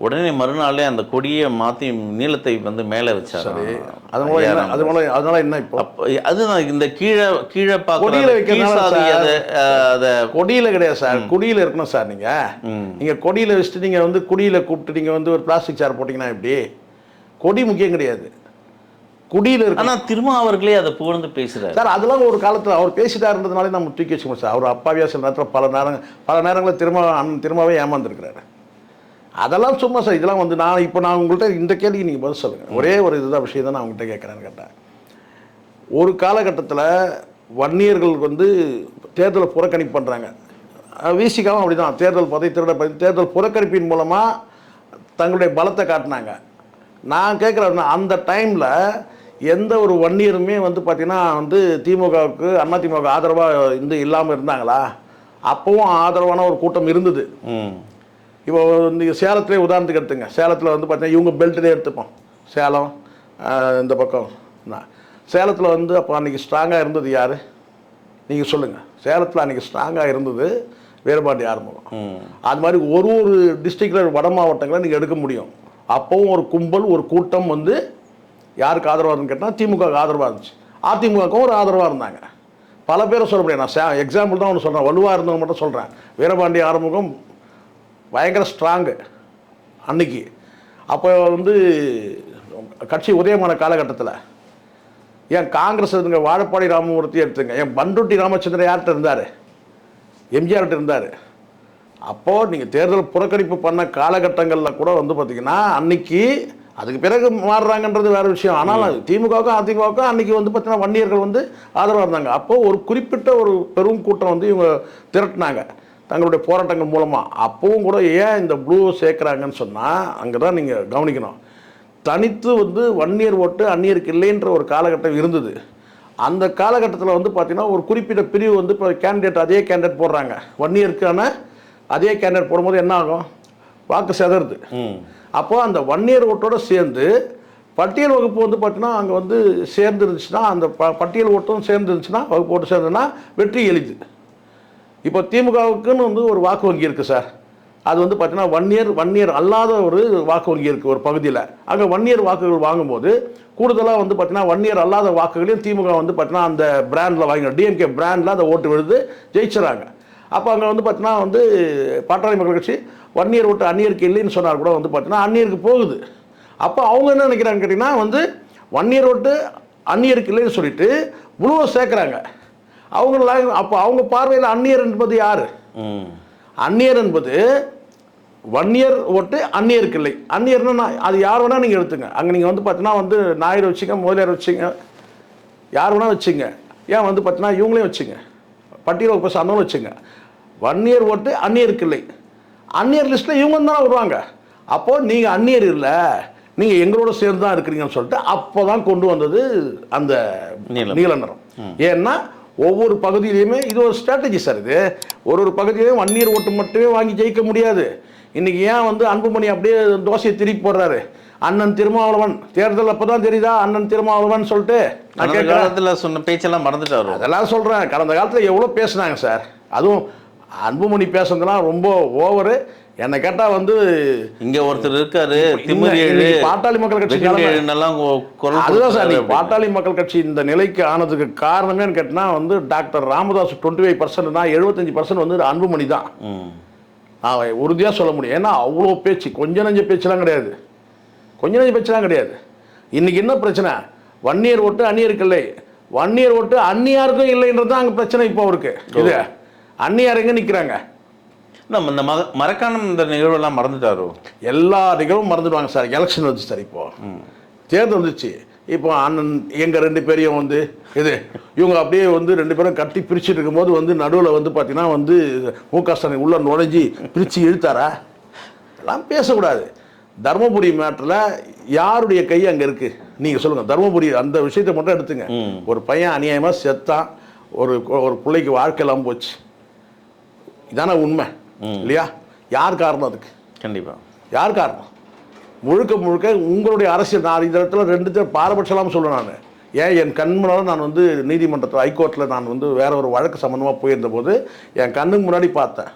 உடனே மறுநாளே அந்த கொடியை மாற்றி நீளத்தை வந்து மேலே வச்சாரு. அதனால என்ன இப்போ அதுதான் இந்த கீழே கொடியில் கிடையாது சார், குடியில் இருக்கணும் சார். நீங்கள் கொடியில் வச்சுட்டு நீங்கள் வந்து குடியில் கூப்பிட்டு நீங்கள் வந்து ஒரு பிளாஸ்டிக் சேர் போட்டிங்கன்னா எப்படி? கொடி முக்கியம் கிடையாது, குடியில் இருக்கு. ஆனால் திருமாவர்களே அதை புகழ்ந்து பேசுகிறார் சார். அதெல்லாம் ஒரு காலத்தில் அவர் பேசிட்டாருன்றதுனாலே நம்ம தூக்கி வச்சுக்கணும் சார். அவர் அப்பாவியா சில நேரத்தில் பல நேரங்களில் திரும்பவே ஏமாந்துருக்கிறாரு. அதெல்லாம் சும்மா சார். இதெல்லாம் வந்து நான் உங்கள்கிட்ட இந்த கேள்விக்கு நீங்கள் பதில் சொல்லுங்கள். ஒரே ஒரு இதுதான் விஷயம் தான் நான் உங்கள்கிட்ட கேட்குறேன்னு கேட்டேன். ஒரு காலகட்டத்தில் வன்னியர்கள் வந்து தேர்தலை புறக்கணிப்பு பண்ணுறாங்க. விசிகாவும் அப்படி தான் தேர்தல் புறக்கணிப்பின் மூலமாக தங்களுடைய பலத்தை காட்டினாங்க. நான் கேட்குறேன், அந்த டைமில் எந்த ஒரு வன்னியருமே வந்து பார்த்திங்கன்னா வந்து திமுகவுக்கு அதிமுக ஆதரவாக இல்லாமல் இருந்தாங்களா? அப்போவும் ஆதரவான ஒரு கூட்டம் இருந்தது. இப்போ நீங்கள் சேலத்திலே உதாரணத்துக்கு எடுத்துங்க. சேலத்தில் வந்து பார்த்தீங்கன்னா இவங்க பெல்ட்டே எடுத்துப்போம். சேலம் இந்த பக்கம் சேலத்தில் வந்து அப்போ அன்றைக்கி ஸ்ட்ராங்காக இருந்தது யார்? நீங்கள் சொல்லுங்கள். சேலத்தில் அன்றைக்கி ஸ்ட்ராங்காக இருந்தது வீரபாண்டி ஆறுமுகம். அது மாதிரி ஒரு டிஸ்ட்ரிக்டில் வட மாவட்டங்களை நீங்கள் எடுக்க முடியும். அப்போவும் ஒரு கும்பல் ஒரு கூட்டம் வந்து யாருக்கு ஆதரவாக இருந்துன்னு கேட்டால் திமுகவுக்கு ஆதரவாக இருந்துச்சு. அதிமுகவுக்கும் ஒரு ஆதரவாக இருந்தாங்க. பல பேரை சொல்ல முடியாது. நான் எக்ஸாம்பிள் தான் ஒன்று சொல்கிறேன், வலுவாக இருந்தவங்க மட்டும் சொல்கிறேன். வீரபாண்டி ஆறுமுகம் பயங்கர ஸ்ட்ராங்கு அன்னைக்கு. அப்போ வந்து கட்சி உதயமான காலகட்டத்தில் ஏன் காங்கிரஸ் எடுத்துங்க, வாழப்பாடி ராமமூர்த்தி எடுத்துங்க, ஏன் பண்ருட்டி ராமச்சந்திரன் யார்கிட்ட இருந்தார்? எம்ஜிஆர்கிட்ட இருந்தார். அப்போது நீங்கள் தேர்தல் புறக்கணிப்பு பண்ண காலகட்டங்களில் கூட வந்து பார்த்திங்கன்னா அன்னைக்கு, அதுக்கு பிறகு மாறுறாங்கன்றது வேறு விஷயம். ஆனால் திமுகவுக்கும் அதிமுகவுக்கும் அன்றைக்கி வந்து பார்த்தீங்கன்னா வன்னியர்கள் வந்து ஆதரவாக இருந்தாங்க. அப்போது ஒரு குறிப்பிட்ட ஒரு பெரும் கூட்டம் வந்து இவங்க திரட்டினாங்க தங்களுடைய போராட்டங்கள் மூலமாக. அப்போவும் கூட ஏன் இந்த ப்ளூ சேர்க்குறாங்கன்னு சொன்னால் அங்கே தான் நீங்கள் கவனிக்கணும். தனித்து வந்து வன்னியர் ஓட்டு அந்நியருக்கு இல்லைன்ற ஒரு காலகட்டம் இருந்தது. அந்த காலகட்டத்தில் வந்து பார்த்திங்கன்னா ஒரு குறிப்பிட்ட பிரிவு வந்து இப்போ கேண்டிடேட் அதே கேண்டிடேட் போடுறாங்க. வன்னியருக்கான அதே கேண்டிடேட் போடும்போது என்ன ஆகும்? வாக்கு செதறுது. அப்போது அந்த வன்னியர் ஓட்டோடு சேர்ந்து பட்டியல் வகுப்பு வந்து பார்த்தீங்கன்னா அங்கே வந்து சேர்ந்துருந்துச்சுன்னா, அந்த பட்டியல் ஓட்டும் சேர்ந்துருந்துச்சுன்னா, வகுப்பு ஓட்டு சேர்ந்துன்னா வெற்றி எளிது. இப்போ திமுகவுக்குன்னு வந்து ஒரு வாக்கு வங்கி இருக்குது சார். அது வந்து பார்த்தீங்கன்னா வன்னியர் அல்லாத ஒரு வாக்கு வங்கி இருக்குது ஒரு பகுதியில். அங்கே வன்னியர் வாக்குகள் வாங்கும்போது கூடுதலாக வந்து பார்த்தீங்கன்னா வன்னியர் அல்லாத வாக்குகளையும் திமுக வந்து பார்த்தீங்கன்னா அந்த பிராண்டில் வாங்கிடும். டிஎம்கே பிராண்டில் அந்த ஓட்டு விழுது ஜெயிச்சுறாங்க. அப்போ அங்கே வந்து பார்த்தீங்கன்னா வந்து பாட்டாளி மக்கள் கட்சி வன்னியர் ஓட்டு அந்நியருக்கு இல்லைன்னு சொன்னார் கூட வந்து பார்த்தீங்கன்னா அந்நியருக்கு போகுது. அப்போ அவங்க என்ன நினைக்கிறாங்க கேட்டிங்கன்னா வந்து வன்னியர் ஓட்டு அந்நியருக்கு இல்லைன்னு சொல்லிட்டு முழுவதும் சேர்க்குறாங்க அவங்கள. அப்போ அவங்க பார்வையில் அந்நியர் என்பது யார்? அந்நியர் என்பது வன்னியர் ஓட்டு அந்நியருக்கு இல்லை. அந்நியர்னா அது யார் வேணால் நீங்கள் எடுத்துங்க. அங்கே நீங்கள் வந்து பார்த்தீங்கன்னா வந்து நாயுடு வச்சுங்க, முதலியார் வச்சுங்க, யார் வேணால் வச்சுங்க. ஏன் வந்து பார்த்தீங்கன்னா இவங்களையும் வச்சுங்க, பட்டியல் வகுப்பு சார்ந்தவங்க வச்சுங்க. வன்னியர் ஓட்டு அந்நியருக்கு இல்லை. அந்நியர் லிஸ்ட்டில் இவங்க தானே வருவாங்க. அப்போது நீங்கள் அந்நியர் இல்லை, நீங்கள் எங்களோட சேர்ந்து தான் இருக்கிறீங்கன்னு சொல்லிட்டு அப்போ தான் கொண்டு வந்தது அந்த நீல நிறம். ஏன்னா ஒவ்வொரு பகுதியிலையுமே இது ஒரு ஸ்ட்ராட்டஜி சார். இது ஒரு பகுதியிலையும் வன்னியர் ஓட்டு மட்டுமே வாங்கி ஜெயிக்க முடியாது. இன்றைக்கி ஏன் வந்து அன்புமணி அப்படியே தோசையை திருப்பி போடுறாரு? அண்ணன் திருமாவளவன் தேர்தல் அப்போ தான் தெரியுதா அண்ணன் திருமாவளவன் சொல்லிட்டு. நான் காலத்தில் சொன்ன பேச்செல்லாம் மறந்துட்டாரு. அதெல்லாம் சொல்கிறேன். கடந்த காலத்தில் எவ்வளோ பேசுனாங்க சார். அதுவும் அன்புமணி பேசுனதுலாம் ரொம்ப ஓவரு. என்னை கேட்டால் வந்து இங்கே ஒருத்தர் இருக்காரு பாட்டாளி மக்கள் கட்சி. அதுதான் சார், பாட்டாளி மக்கள் கட்சி இந்த நிலைக்கு ஆனதுக்கு காரணமேன்னு கேட்டினா வந்து டாக்டர் ராமதாஸ் 25%னா 75% வந்து அன்புமணி தான். நான் உறுதியாக சொல்ல முடியும். ஏன்னா அவ்வளோ பேச்சு, கொஞ்சம் நஞ்ச பேச்செல்லாம் கிடையாது. கொஞ்சம் நஞ்ச பேச்செல்லாம் கிடையாது. இன்றைக்கி என்ன பிரச்சனை? வன்னியர் ஓட்டு அந்நியருக்கு இல்லை, வன்னியர் ஓட்டு அந்நியாருக்கும் இல்லைன்றது தான் அங்கே பிரச்சனை இப்போ இருக்கு. இது அந்நியார் எங்கே நிற்கிறாங்க? நம்ம இந்த மறக்காம இந்த நிகழ்வெல்லாம் மறந்துட்டாரோ? எல்லா நிகழ்வும் மறந்துடுவாங்க சார். எலெக்ஷன் வந்துச்சு சார், இப்போ தேர்தல் வந்துச்சு. இப்போ அண்ணன் எங்கள் 2 பேரையும் வந்து இவங்க அப்படியே வந்து 2 பேரும் கட்டி பிரிச்சுட்டு இருக்கும்போது வந்து நடுவில் வந்து பார்த்தீங்கன்னா வந்து முக ஸ்டாலின் உள்ள நுழைஞ்சி பிரித்து இழுத்தாரா? எல்லாம் பேசக்கூடாது. தர்மபுரி மேட்டரில் யாருடைய கை அங்கே இருக்குது நீங்கள் சொல்லுங்கள். தர்மபுரி அந்த விஷயத்தை மட்டும் எடுத்துங்க. ஒரு பையன் அநியாயமாக செத்தான், ஒரு பிள்ளைக்கு வாழ்க்கையெல்லாம் போச்சு. இதான உண்மை இல்லையா? யார் காரணம் அதுக்கு? கண்டிப்பாக யார் காரணம்? முழுக்க முழுக்க உங்களுடைய அரசியல். நான் இந்த இடத்துல 2 பேர் பாரபட்சலாம் சொல்லுவேன். நான் ஏன் என் கண் முன்னால் நான் வந்து நீதிமன்றத்தில் ஹைகோர்ட்டில் நான் வந்து வேற ஒரு வழக்கு சம்மந்தமாக போயிருந்த போது என் கண்ணுக்கு முன்னாடி பார்த்தேன்.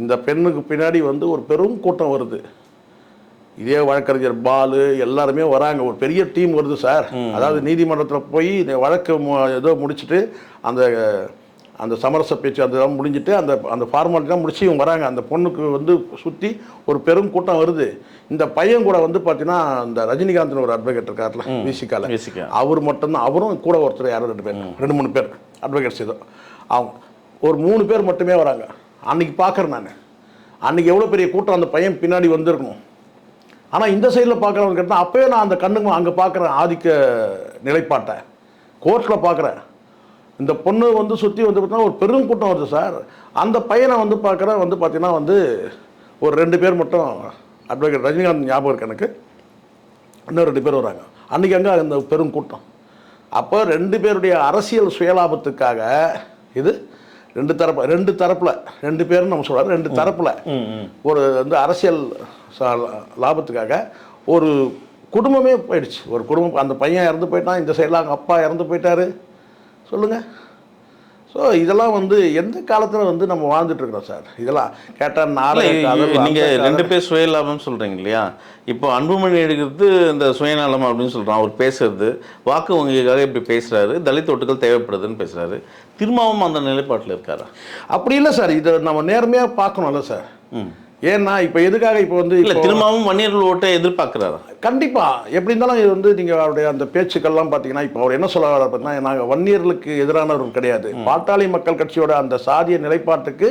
இந்த பெண்ணுக்கு பின்னாடி வந்து ஒரு பெரும் கூட்டம் வருது. இதே வழக்கறிஞர் பாலு எல்லாருமே வராங்க. ஒரு பெரிய டீம் வருது சார். அதாவது நீதிமன்றத்தில் போய் வழக்கு ஏதோ முடிச்சுட்டு அந்த சமரச பேச்சு அதெல்லாம் முடிஞ்சுட்டு அந்த ஃபார்மாலிட்டிலாம் முடிச்சு இவங்க வராங்க. அந்த பொண்ணுக்கு வந்து சுற்றி ஒரு பெரும் கூட்டம் வருது. இந்த பையன் கூட வந்து பார்த்தீங்கன்னா இந்த ரஜினிகாந்த் ஒரு அட்வொகேட் இருக்கார்ல, விசிகால, அவர் மட்டும்தான். அவரும் கூட ஒருத்தர் யாரும் 2 பேர் 2-3 பேர் அட்வொகேட்ஸ் ஏதோ அவங்க ஒரு 3 பேர் மட்டுமே வராங்க. அன்றைக்கி பார்க்குறேன் நான். அன்றைக்கி எவ்வளோ பெரிய கூட்டம் அந்த பையன் பின்னாடி வந்திருக்கணும். ஆனால் இந்த சைடில் பார்க்குறவங்க கேட்டால் அப்போயே நான் அந்த கண்ணுக்கு அங்கே பார்க்குறேன் ஆதிக்க நிலைப்பாட்டை. கோர்ட்டில் பார்க்குறேன். இந்த பொண்ணு வந்து சுற்றி வந்து பார்த்தீங்கன்னா ஒரு பெரும் கூட்டம் வருது சார். அந்த பையனை வந்து பார்க்குறேன் வந்து பார்த்தீங்கன்னா வந்து ஒரு 2 பேர் மட்டும் அட்வொகேட் ரஜினிகாந்த் ஞாபகம் இருக்கு எனக்கு. இன்னும் 2 பேர் வராங்க. அன்றைக்கி அங்கே அந்த பெரும் கூட்டம். அப்போ 2 பேருடைய அரசியல் சுயலாபத்துக்காக இது 2 தரப்பில் 2 பேரும் நம்ம சொல்கிறார். 2 தரப்பில் ஒரு வந்து அரசியல் லாபத்துக்காக ஒரு குடும்பமே போயிடுச்சு. ஒரு குடும்பம், அந்த பையன் இறந்து போயிட்டான், இந்த சைடில் அவங்க அப்பா இறந்து போயிட்டாரு. சொல்லுங்கள் ஸோ இதெல்லாம் வந்து எந்த காலத்தில் வந்து நம்ம வாழ்ந்துட்டு இருக்கிறோம் சார். இதெல்லாம் கேட்டால் நீங்கள் 2 பேர் சுயலாபம்னு சொல்கிறீங்க இல்லையா? இப்போ அன்புமணி எடுக்கிறது இந்த சுயநலம் அப்படின்னு சொல்கிறான். அவர் பேசுறது வாக்கு வங்கிக்காக இப்படி பேசுகிறாரு, தலித் ஓட்டுகள் தேவைப்படுதுன்னு பேசுகிறாரு. திரும்பவும் அந்த நிலைப்பாட்டில் இருக்காரா? அப்படி இல்லை சார். இதை நம்ம நேர்மையாக பார்க்கணும்ல சார். ஏன்னா இப்போ எதுக்காக இப்போ வந்து இல்லை திரும்பவும் வன்னியர்கள் ஓட்டை எதிர்பார்க்குறாரா? கண்டிப்பாக. எப்படி இருந்தாலும் இது வந்து நீங்கள் அவருடைய அந்த பேச்சுக்கள்லாம் பார்த்தீங்கன்னா, இப்போ அவர் என்ன சொல்ல வர பார்த்தீங்கன்னா, நாங்கள் வன்னியர்களுக்கு எதிரானவர்கள் கிடையாது, பாட்டாளி மக்கள் கட்சியோட அந்த சாதிய நிலைப்பாட்டுக்கு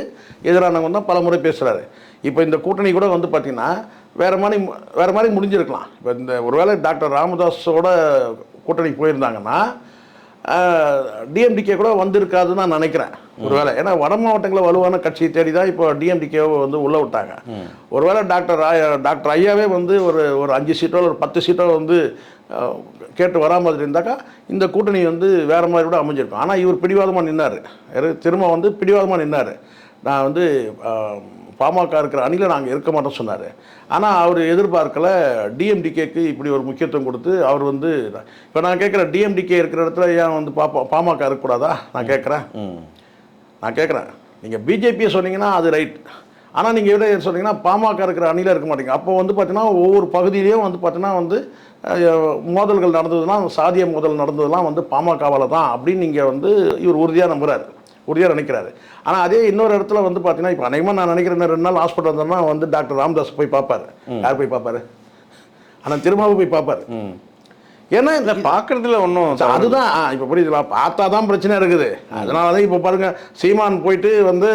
எதிரானவங்க தான் பல முறை பேசுகிறாரு. இப்போ இந்த கூட்டணி கூட வந்து பார்த்தீங்கன்னா வேறு மாதிரி முடிஞ்சிருக்கலாம். இப்போ இந்த ஒருவேளை டாக்டர் ராமதாஸோட கூட்டணி போயிருந்தாங்கன்னா டிஎம்டிகே கூட வந்திருக்காதுன்னு நான் நினைக்கிறேன் ஒருவேளை. ஏன்னா வட மாவட்டங்களில் வலுவான கட்சியை தேடி தான் இப்போ டிஎம்டிகேவை வந்து உள்ளே விட்டாங்க. ஒருவேளை டாக்டர் ஐயாவே வந்து ஒரு 5 சீட்டோ ஒரு 10 சீட்டோ வந்து கேட்டு வராமல் இருந்தாக்கா இந்த கூட்டணி வந்து வேறு மாதிரி கூட அமைஞ்சிருக்கும். ஆனால் இவர் பிடிவாதமாக நின்னார். திரும்ப வந்து பிடிவாதமாக நின்னார். நான் வந்து பாமக இருக்கிற அணியில் நாங்கள் இருக்க மாட்டோம் சொன்னார். ஆனால் அவர் எதிர்பார்க்கல டிஎம்டிகேக்கு இப்படி ஒரு முக்கியத்துவம் கொடுத்து அவர் வந்து இப்போ நான் கேட்குறேன், டிஎம்டிகே இருக்கிற இடத்துல ஏன் வந்து பாமக இருக்கக்கூடாதா? நான் கேட்குறேன். நீங்கள் பிஜேபியை சொன்னீங்கன்னா அது ரைட். ஆனால் நீங்கள் எവിടെ சொன்னீங்கன்னா பாமக இருக்கிற அணியில் இருக்க மாட்டீங்க. அப்போ வந்து பார்த்தீங்கன்னா ஒவ்வொரு பகுதியிலையும் வந்து பார்த்தீங்கன்னா வந்து மோதல்கள் நடந்ததுன்னா சாதிய மோதல் நடந்ததுலாம் வந்து பாமகவால் தான் அப்படின்னு நீங்கள் வந்து இவர் உறுதியாக நினைக்கிறாரு. ஆனால் அதே இன்னொரு இடத்துல வந்து பார்த்தீங்கன்னா இப்போ அநேகமாக நான் நினைக்கிறேன் 2 நாள் ஹாஸ்பிட்டல் வந்தோம்னா வந்து டாக்டர் ராமதாஸ் போய் பார்ப்பார். யார் போய் பார்ப்பாரு? ஆனால் திரும்பவும் போய் பார்ப்பார். ஏன்னா இந்த பார்க்குறதுல ஒன்றும் அதுதான் இப்போ புரியுதுங்களா? பார்த்தா தான் பிரச்சனை இருக்குது. அதனால தான் இப்போ பாருங்கள், சீமான் போயிட்டு வந்து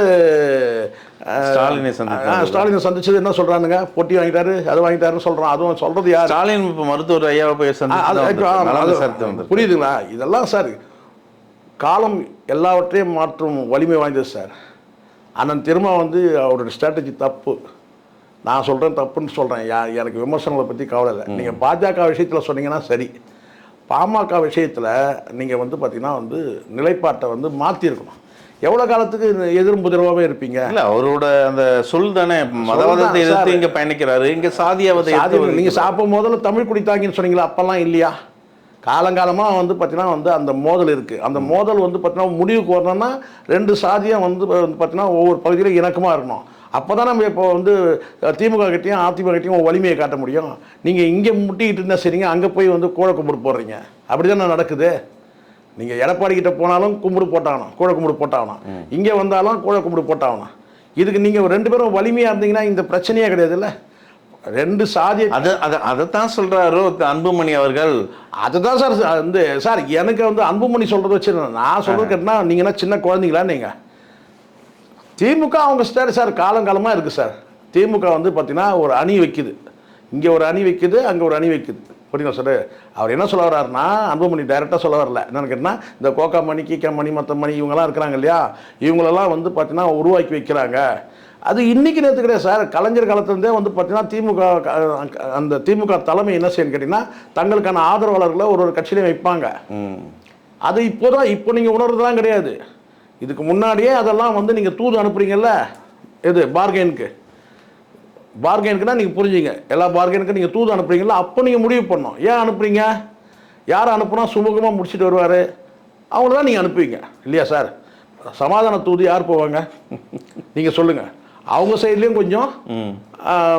ஸ்டாலினை சந்திச்சது என்ன சொல்கிறானுங்க, பொட்டி வாங்கிட்டாரு அது வாங்கிட்டாருன்னு சொல்கிறான். அதுவும் சொல்கிறது யார்? ஸ்டாலின் இப்போ மருத்துவர் ஐயாவை போய் புரியுதுங்களா? இதெல்லாம் சார் காலம் எல்லாவற்றையும் மாற்றும் வலிமை வாய்ந்தது சார். அண்ணன் திரும்ப வந்து அவரோட ஸ்ட்ராட்டஜி தப்பு. நான் சொல்கிறேன் தப்புன்னு சொல்கிறேன். எனக்கு விமர்சனங்களை பற்றி கவலை இல்லை. நீங்கள் பாஜக விஷயத்தில் சொன்னீங்கன்னா சரி. பாமக விஷயத்தில் நீங்கள் வந்து பார்த்தீங்கன்னா வந்து நிலைப்பாட்டை வந்து மாற்றிருக்கணும். எவ்வளோ காலத்துக்கு எதிர்முதிரவாகவே இருப்பீங்க? இல்லை, அவரோட அந்த சொல் தானே மதவாதத்தை எதிர்த்து இங்கே பயணிக்கிறாரு. இங்கே சாதியாவதை நீங்கள் சாப்பிடும் முதல்ல தமிழ் குடித்தாங்கன்னு சொன்னீங்களா? அப்போல்லாம் இல்லையா? காலங்காலமாக வந்து பார்த்தீங்கன்னா வந்து அந்த மோதல் இருக்குது. அந்த மோதல் வந்து பார்த்தீங்கன்னா முடிவுக்கு வரணும்னா 2 சாதியம் வந்து பார்த்தீங்கன்னா ஒவ்வொரு பகுதியிலும் இணக்கமாக இருக்கணும். அப்போ தான் நம்ம இப்போ வந்து திமுக கிட்டையும் அதிமுக கிட்டையும் வலிமையை காட்ட முடியும். நீங்கள் இங்கே முட்டிக்கிட்டு இருந்தால் சரிங்க, அங்கே போய் வந்து கூழ கும்பிடு போடுறீங்க. அப்படி தானே நடக்குது. நீங்கள் எடப்பாடி கிட்ட போனாலும் கும்பிடு போட்டாகணும், கூழ கும்பிடு போட்டாகணும். இங்கே வந்தாலும் கூழ கும்பிடு போட்டாகணும். இதுக்கு நீங்கள் 2 பேரும் வலிமையாக இருந்தீங்கன்னா இந்த பிரச்சனையே கிடையாது. இல்லை, 2 சாதி அதைத்தான் சொல்கிறாரு அன்புமணி அவர்கள். அதுதான் சார் வந்து சார் எனக்கு வந்து அன்புமணி சொல்கிறது வச்சு நான் சொல்கிறது கேட்டால் நீங்கள் என்ன சின்ன குழந்தைங்களா? நீங்கள் திமுக அவங்க ஸ்டேட் சார் காலங்காலமாக இருக்குது சார். திமுக வந்து பார்த்தீங்கன்னா ஒரு அணி வைக்குது, இங்கே ஒரு அணி வைக்குது, அங்கே ஒரு அணி வைக்குது. புரியுங்களா சார்? அவர் என்ன சொல்ல வர்றாருன்னா, அன்புமணி டைரெக்டாக சொல்ல வரல. என்னென்னு கேட்டால் இந்த கோகாமணி கீக்காமணி மற்ற மணி இவங்கெல்லாம் இருக்கிறாங்க இல்லையா, இவங்களெல்லாம் வந்து பார்த்தீங்கன்னா உருவாக்கி வைக்கிறாங்க. அது இன்றைக்கி நேற்று கிடையாது சார். கலைஞர் காலத்துலேருந்தே வந்து பார்த்தீங்கன்னா அந்த திமுக தலைமை என்ன செய்யணும்னு கேட்டிங்கன்னா தங்களுக்கான ஆதரவாளர்களை ஒரு கட்சியிலையும் வைப்பாங்க. அது இப்போ நீங்கள் உணர்றதுலாம் கிடையாது. இதுக்கு முன்னாடியே அதெல்லாம் வந்து நீங்கள் தூது அனுப்புறீங்கல்ல, எது பார்கெனுக்குன்னா நீங்கள் புரிஞ்சுங்க. எல்லா பார்கெனுக்கும் நீங்கள் தூது அனுப்புறீங்களா, அப்போ நீங்கள் முடிவு பண்ணணும். ஏன் அனுப்புறீங்க? யார் அனுப்புனா சுமூகமாக முடிச்சுட்டு வருவார், அவங்கள தான் நீங்கள் அனுப்புவீங்க இல்லையா சார்? சமாதான தூது யார் போவாங்க நீங்கள் சொல்லுங்கள். அவங்க சைட்லேயும் கொஞ்சம்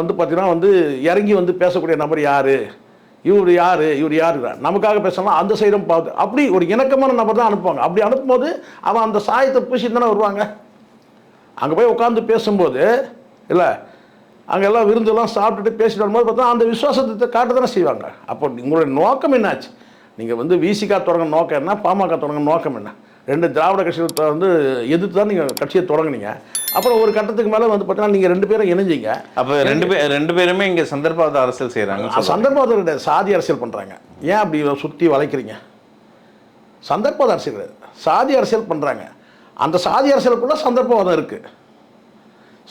வந்து பார்த்தீங்கன்னா வந்து இறங்கி வந்து பேசக்கூடிய நபர் யார், இவர் யார் நமக்காக பேசலாம் அந்த சைடும் பார்த்து அப்படி ஒரு இணக்கமான நபர் தான் அனுப்புவாங்க. அப்படி அனுப்பும்போது அவன் அந்த சாயத்தை பூசிட்டு தானே வருவாங்க. அங்கே போய் உட்காந்து பேசும்போது இல்லை, அங்கே எல்லாம் விருந்தெல்லாம் சாப்பிட்டுட்டு பேசிட்டு வரும்போது பார்த்தா அந்த விசுவாசத்தை காட்ட தானே செய்வாங்க. அப்போ உங்களுடைய நோக்கம் என்னாச்சு? நீங்கள் வந்து விசிகா தொடங்க நோக்கம் என்ன, பாமக தொடங்க நோக்கம் என்ன? 2 திராவிட கட்சிகளை வந்து எதிர்த்து தான் நீங்கள் கட்சியை தொடங்குனீங்க. அப்புறம் ஒரு கட்டத்துக்கு மேலே வந்து பார்த்தீங்கன்னா நீங்கள் 2 பேரும் இணைஞ்சிங்க. அப்போ ரெண்டு பேருமே இங்கே சந்தர்ப்பவாத அரசியல் செய்கிறாங்க. சந்தர்ப்பவாதம் கிடையாது, சாதி அரசியல் பண்ணுறாங்க. ஏன் அப்படி சுற்றி வளைக்கிறீங்க? சந்தர்ப்பவாத அரசியல் கிடையாது, சாதி அரசியல் பண்ணுறாங்க. அந்த சாதி அரசியலுக்குள்ள சந்தர்ப்பவாதம் இருக்குது.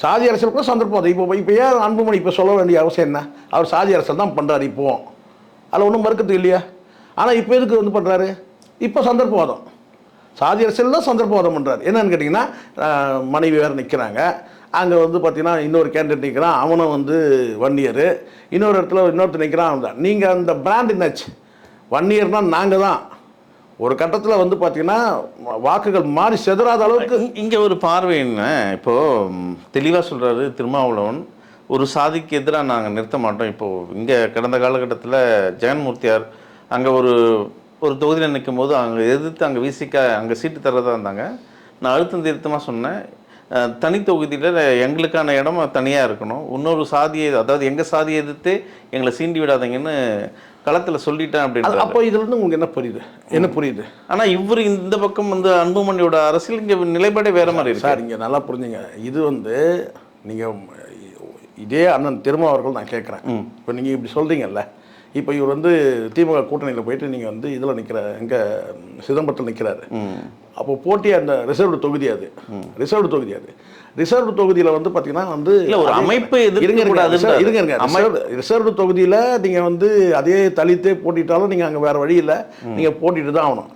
சாதி அரசியலுக்குள்ள சந்தர்ப்பவாதம் இப்போ ஏன் அன்புமணி இப்போ சொல்ல வேண்டிய அவசியம் என்ன? அவர் சாதி அரசியல் தான் பண்ணுறாரு. இப்போவும் அதில் ஒன்றும் மறுக்கிறது இல்லையா? ஆனால் இப்போ எதுக்கு வந்து பண்ணுறாரு? இப்போ சந்தர்ப்பவாதம், சாதி அரசியல் தான் சந்தர்ப்பவாதம் பண்ணுறாரு. என்னன்னு கேட்டிங்கன்னா மனைவி வேறு நிற்கிறாங்க. அங்கே வந்து பார்த்தீங்கன்னா இன்னொரு கேண்டிடேட் நிற்கிறான், அவனும் வந்து வன்னியர். இன்னொரு இடத்துல இன்னொருத்தர் நிற்கிறான், அவன் தான். நீங்கள் அந்த பிராண்ட் என்னாச்சு? வன்னியர்னால் நாங்கள் தான், ஒரு கட்டத்தில் வந்து பார்த்தீங்கன்னா வாக்குகள் மாறி செதறாத அளவுக்கு. இங்கே ஒரு பார்வை என்ன, இப்போது தெளிவாக சொல்கிறாரு திருமாவளவன், ஒரு சாதிக்கு எதிராக நாங்கள் நிறுத்த மாட்டோம். இப்போது இங்கே கடந்த காலகட்டத்தில் ஜெகன்மூர்த்தியார் அங்கே ஒரு தொகுதியில் நிற்கும் போது அங்கே எதிர்த்து அங்கே விசிக்க அங்கே சீட்டு தர்றதா இருந்தாங்க. நான் அழுத்தம் திருத்தமாக சொன்னேன், தனி தொகுதியில் எங்களுக்கான இடம் தனியாக இருக்கணும், இன்னொரு சாதியை அதாவது எங்கள் சாதியை எதிர்த்து எங்களை சீண்டி விடாதீங்கன்னு களத்தில் சொல்லிட்டேன் அப்படின்னு. அப்போ இதுலேருந்து உங்களுக்கு என்ன புரியுது? ஆனால் இவர் இந்த பக்கம் வந்து அன்புமணியோட அரசியல் இங்கே நிலைப்பாடே வேற மாதிரி இருக்கு சார். இங்கே நல்லா புரிஞ்சுங்க, இது வந்து நீங்கள் இதே அண்ணன் திருமா அவர்கள் நான் கேட்குறேன். இப்போ நீங்கள் இப்படி சொல்கிறீங்கல்ல, இப்போ இவர் வந்து திமுக கூட்டணியில் போயிட்டு நீங்கள் வந்து இதில் நிற்கிற எங்கே சிதம்பரத்தில் நிற்கிறாரு. அப்போ போட்டி அந்த ரிசர்வ்டு தொகுதி, அது ரிசர்வ்டு தொகுதியில் வந்து பார்த்தீங்கன்னா வந்து ஒரு அமைப்பு ரிசர்வ்டு தொகுதியில் நீங்கள் வந்து அதே தலித்தே போட்டிட்டாலும் நீங்கள் அங்கே வேறு வழி இல்லை, நீங்கள் போட்டிட்டு தான் ஆகணும்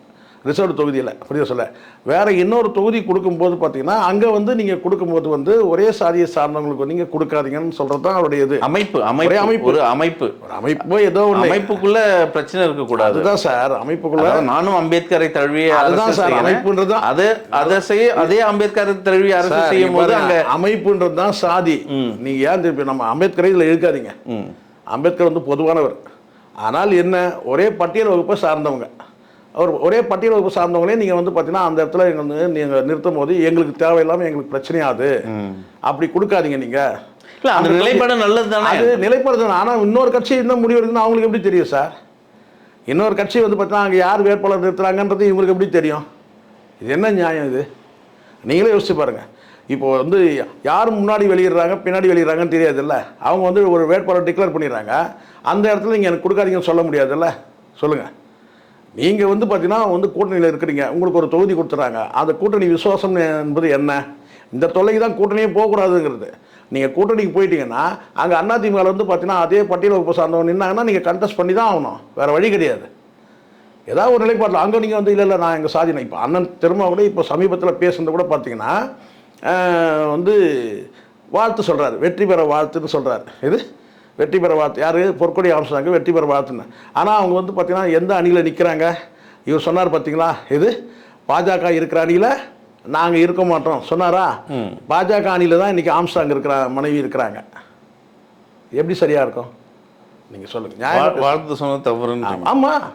ரிசர்வ்டு தொகுதியில். புரிய சொல்ல வேறு இன்னொரு தொகுதி கொடுக்கும்போது பார்த்தீங்கன்னா அங்கே வந்து நீங்கள் கொடுக்கும்போது வந்து ஒரே சாதியை சார்ந்தவங்களுக்கு நீங்கள் கொடுக்காதீங்கன்னு சொல்கிறது தான் அவருடைய இது. அமைப்பு ஏதோ ஒன்று அமைப்புக்குள்ள பிரச்சனை இருக்கக்கூடாது. அதுதான் சார் அமைப்புக்குள்ள. நானும் அம்பேத்கரை தழுவிய அதுதான் சார் அமைப்புன்றது. அதே அம்பேத்கரை தழுவிய அரசு செய்யும் போது அங்கே அமைப்புன்றது தான் சாதி. நீங்கள் ஏன் திருப்பி நம்ம அம்பேத்கரை இதில் இருக்காதீங்க. அம்பேத்கர் வந்து பொதுவானவர். ஆனால் என்ன, ஒரே பட்டியல் வகுப்பை சார்ந்தவங்க, அவர் ஒரே பட்டியல் வகுப்பு சார்ந்தவங்களே நீங்கள் வந்து பார்த்தீங்கன்னா அந்த இடத்துல வந்து நீங்கள் நிறுத்தும் போது எங்களுக்கு தேவையில்லாமல் எங்களுக்கு பிரச்சனையாது அப்படி கொடுக்காதீங்க நீங்கள். இல்லை அந்த நிலைப்பாடு நல்லது தானே, அது நிலைப்பாடு தானே. ஆனால் இன்னொரு கட்சி இன்னும் முடிவு இருக்குன்னு அவங்களுக்கு எப்படி தெரியும் சார்? இன்னொரு கட்சி வந்து பார்த்தீங்கன்னா அங்கே யார் வேட்பாளர் நிறுத்துறாங்கன்றது இவங்களுக்கு எப்படி தெரியும்? இது என்ன நியாயம் இது? நீங்களே யோசிச்சு பாருங்கள். இப்போ வந்து யார் முன்னாடி வெளியிடுறாங்க பின்னாடி வெளியிடுறாங்கன்னு தெரியாதுல்ல. அவங்க வந்து ஒரு வேட்பாளர் டிக்ளேர் பண்ணிடுறாங்க, அந்த இடத்துல நீங்கள் எனக்கு கொடுக்காதீங்கன்னு சொல்ல முடியாதுல்ல. சொல்லுங்கள். நீங்கள் வந்து பார்த்தீங்கன்னா வந்து கூட்டணியில் இருக்கிறீங்க, உங்களுக்கு ஒரு தொகுதி கொடுத்துட்றாங்க, அந்த கூட்டணி விசுவாசம் என்பது என்ன? இந்த தொல்லைக்கு தான் கூட்டணியே போகக்கூடாதுங்கிறது. நீங்கள் கூட்டணிக்கு போயிட்டீங்கன்னா அங்கே அதிமுகவில் வந்து பார்த்தீங்கன்னா அதே பட்டியல் வகுப்பு சார்ந்தவங்க நின்னாங்கன்னா நீங்கள் கண்டெஸ்ட் பண்ணி தான் ஆகணும், வேறு வழி கிடையாது. ஏதாவது ஒரு நிலைப்பாட்டில் அங்கே நீங்கள் வந்து இல்லை நான் எங்கள் சாதினை. இப்போ அண்ணன் திரும்ப கூட இப்போ சமீபத்தில் பேசுனது கூட பார்த்தீங்கன்னா வந்து வாழ்த்து சொல்கிறார், வெற்றி பெற வாழ்த்துன்னு சொல்கிறார். இது வெற்றி பெற வாழ்த்து யார்? பொற்கொடி ஆம்ஸ்ட்ராங் வெற்றி பெற வாழ்த்துன்னு. ஆனால் அவங்க வந்து பார்த்தீங்கன்னா எந்த அணியில் நிற்கிறாங்க? இவர் சொன்னார் பார்த்தீங்களா, இது பாஜக இருக்கிற அணியில் நாங்கள் இருக்க மாட்டோம் சொன்னாரா? பாஜக அணியில் தான் இன்றைக்கி ஆம்ஸ்ட்ராங் இருக்கிற மனைவி இருக்கிறாங்க. எப்படி சரியாக இருக்கும் நீங்கள் சொல்லுங்கள். வாழ்த்து சொன்னது தவறுன்னு. ஆமாம்,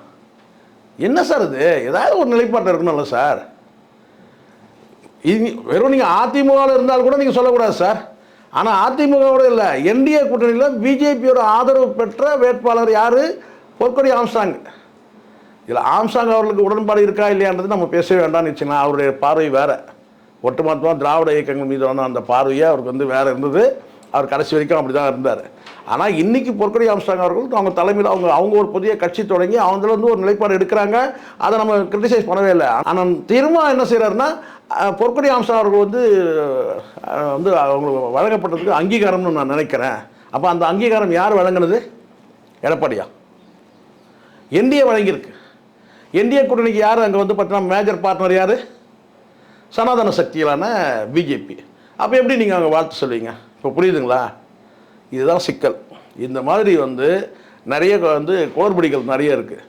என்ன சார் இது? ஏதாவது ஒரு நிலைப்பாட்டில் இருக்கணும்ல சார். இது வெறும் நீங்கள் அதிமுகவில் இருந்தால் கூட நீங்கள் சொல்லக்கூடாது சார். ஆனால் அதிமுகவோட இல்லை, என்டிஏ கூட்டணியில் பிஜேபியோட ஆதரவு பெற்ற வேட்பாளர் யார்? பொற்கொடி ஆம்ஸ்ட்ராங். இதில் ஆம்ஸ்ட்ராங் அவர்களுக்கு உடன்பாடு இருக்கா இல்லையான்றது நம்ம பேசவே வேண்டாம்னு வச்சுக்கலாம். அவருடைய பார்வை வேறு, ஒட்டுமொத்தமாக திராவிட இயக்கங்கள் மீது வந்து அந்த பார்வையே அவருக்கு வந்து வேறு இருந்தது. அவர் கடைசி வரைக்கும் அப்படி தான் இருந்தார். ஆனால் இன்றைக்கி பொற்கொடி ஆம்ஸ்ட்ராங் அவர்கள் அவங்க தலைமையில் அவங்க ஒரு புதிய கட்சி தொடங்கி அவங்கள ஒரு நிலைப்பாடு எடுக்கிறாங்க. அதை நம்ம கிரிட்டிசைஸ் பண்ணவே இல்லை. ஆனால் திரும்ப என்ன செய்கிறாருன்னா பொற்கொடி ஆம்ஸ்ட்ராங் அவர்கள் வந்து அவங்களுக்கு வழங்கப்பட்டதுக்கு அங்கீகாரம்னு நான் நினைக்கிறேன். அப்போ அந்த அங்கீகாரம் யார் வழங்கினது? எடப்பாடியா? என்டிஏ வழங்கியிருக்கு. என்டிஏ கூட்டணிக்கு யார் அங்கே வந்து பார்த்தீங்கன்னா மேஜர் பார்ட்னர் யார்? சனாதன சக்திகளான பிஜேபி. அப்போ எப்படி நீங்கள் அங்கே வாழ்த்து சொல்வீங்க? இப்போ புரியுதுங்களா? இதுதான் சிக்கல். இந்த மாதிரி வந்து நிறைய வந்து குளறுபடிகள் நிறைய இருக்குது.